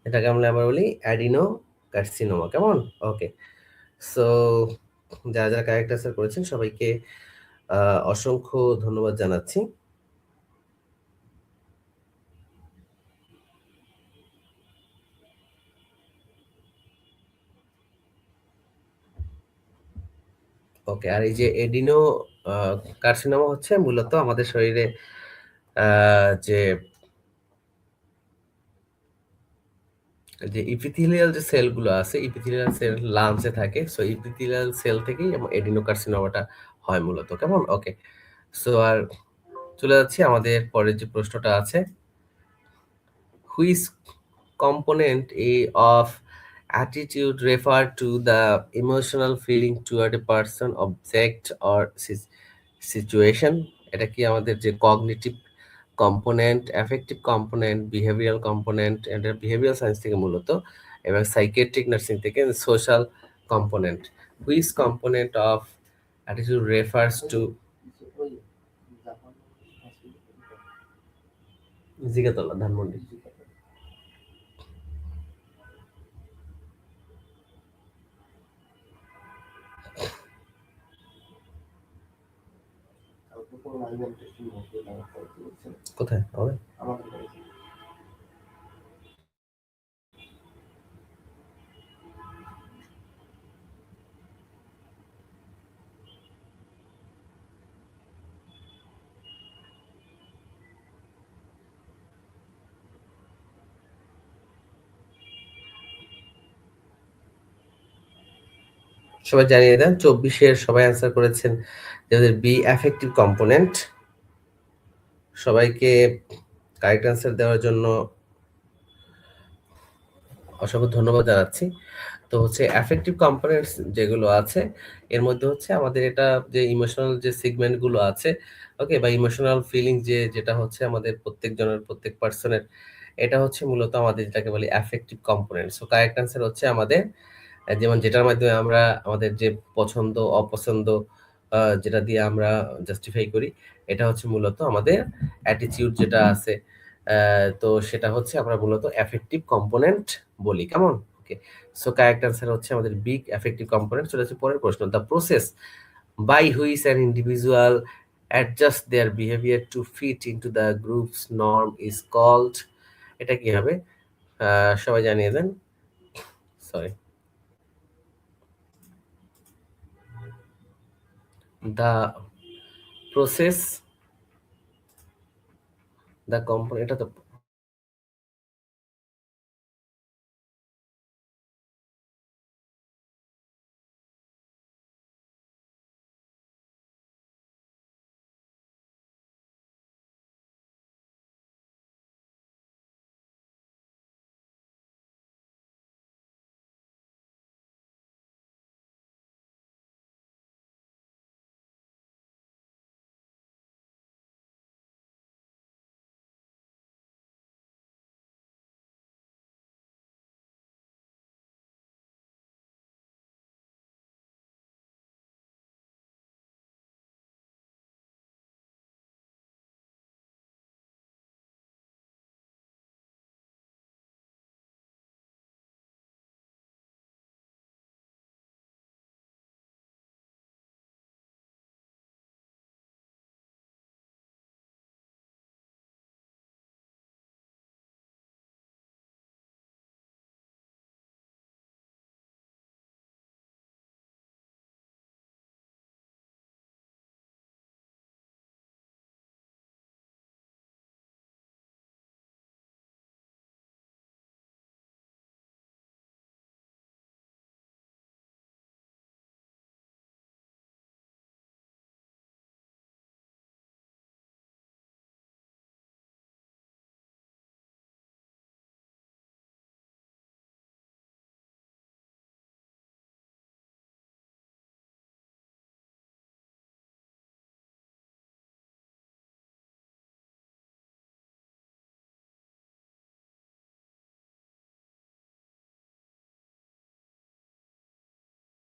এটাকে আমরা আবার বলি অ্যাডিনোকার্সিনোমা। কেমন? ওকে। সো যারা যারা কারেক্ট অ্যান্সার করেছেন সবাইকে অসংখ্য ধন্যবাদ জানাচ্ছি। ওকে, আর এই যে এডিনো কার্সিনোমা হচ্ছে মূলত আমাদের শরীরে যে যে ইপিথেলিয়াল যে সেলগুলো আছে, ইপিথেলিয়াল সেল লাংসে থাকে। সো ইপিথেলিয়াল সেল থেকেই এডিনোকার্সিনোমাটা হয় মূলত। কেমন? ওকে। সো আর চলে যাচ্ছি আমাদের পরের যে প্রশ্নটা আছে। Which component of attitude refer to the emotional feeling toward a person, object or situation? এটা কি আমাদের যে cognitive component, affective component, behavioural component, এটা বিহেভিয়ারাল সায়েন্স থেকে মূলত, এবং সাইকিয়াট্রিক নার্সিং থেকে social component. Which component of attitude refers to Jigatola Dhanmondi. কোথায় হবে? সবাই জানিয়ে দেন। ২৪-এর সবাই অ্যান্সার করেছেন যাদের বি অ্যাফেক্টিভ কম্পোনেন্ট। সবাইকে কারেক্ট অ্যান্সার দেওয়ার জন্য অসংখ্য ধন্যবাদ জানাচ্ছি। তো হচ্ছে অ্যাফেক্টিভ কম্পোনেন্টস যেগুলো আছে, এর মধ্যে হচ্ছে আমাদের এটা যে ইমোশনাল যে সেগমেন্ট গুলো আছে, ওকে, বা ইমোশনাল ফিলিং যেটা হচ্ছে আমাদের প্রত্যেকজনের, প্রত্যেক পার্সনের, এটা হচ্ছে মূলত আমাদের যেটাকে বলি affective component. So correct answer হচ্ছে আমাদের যেমন যেটার মাধ্যমে আমরা আমাদের যে পছন্দ অপছন্দ যেটা দিয়ে আমরা জাস্টিফাই করি, এটা হচ্ছে মূলত আমাদের অ্যাটিটিউড যেটা আছে। তো সেটা হচ্ছে আমরা মূলত অ্যাফেক্টিভ কম্পোনেন্ট বলি। কেমন? ওকে। সো কারেক্ট অ্যান্সার হচ্ছে আমাদের বিগ অ্যাফেক্টিভ কম্পোনেন্ট। চলে যাচ্ছে পরের প্রশ্ন। The process by which an individual adjust their behaviour to fit into the group's norm is called, এটা কি হবে? সবাই জানিয়ে দেন। Sorry, the process, the component, এটা তো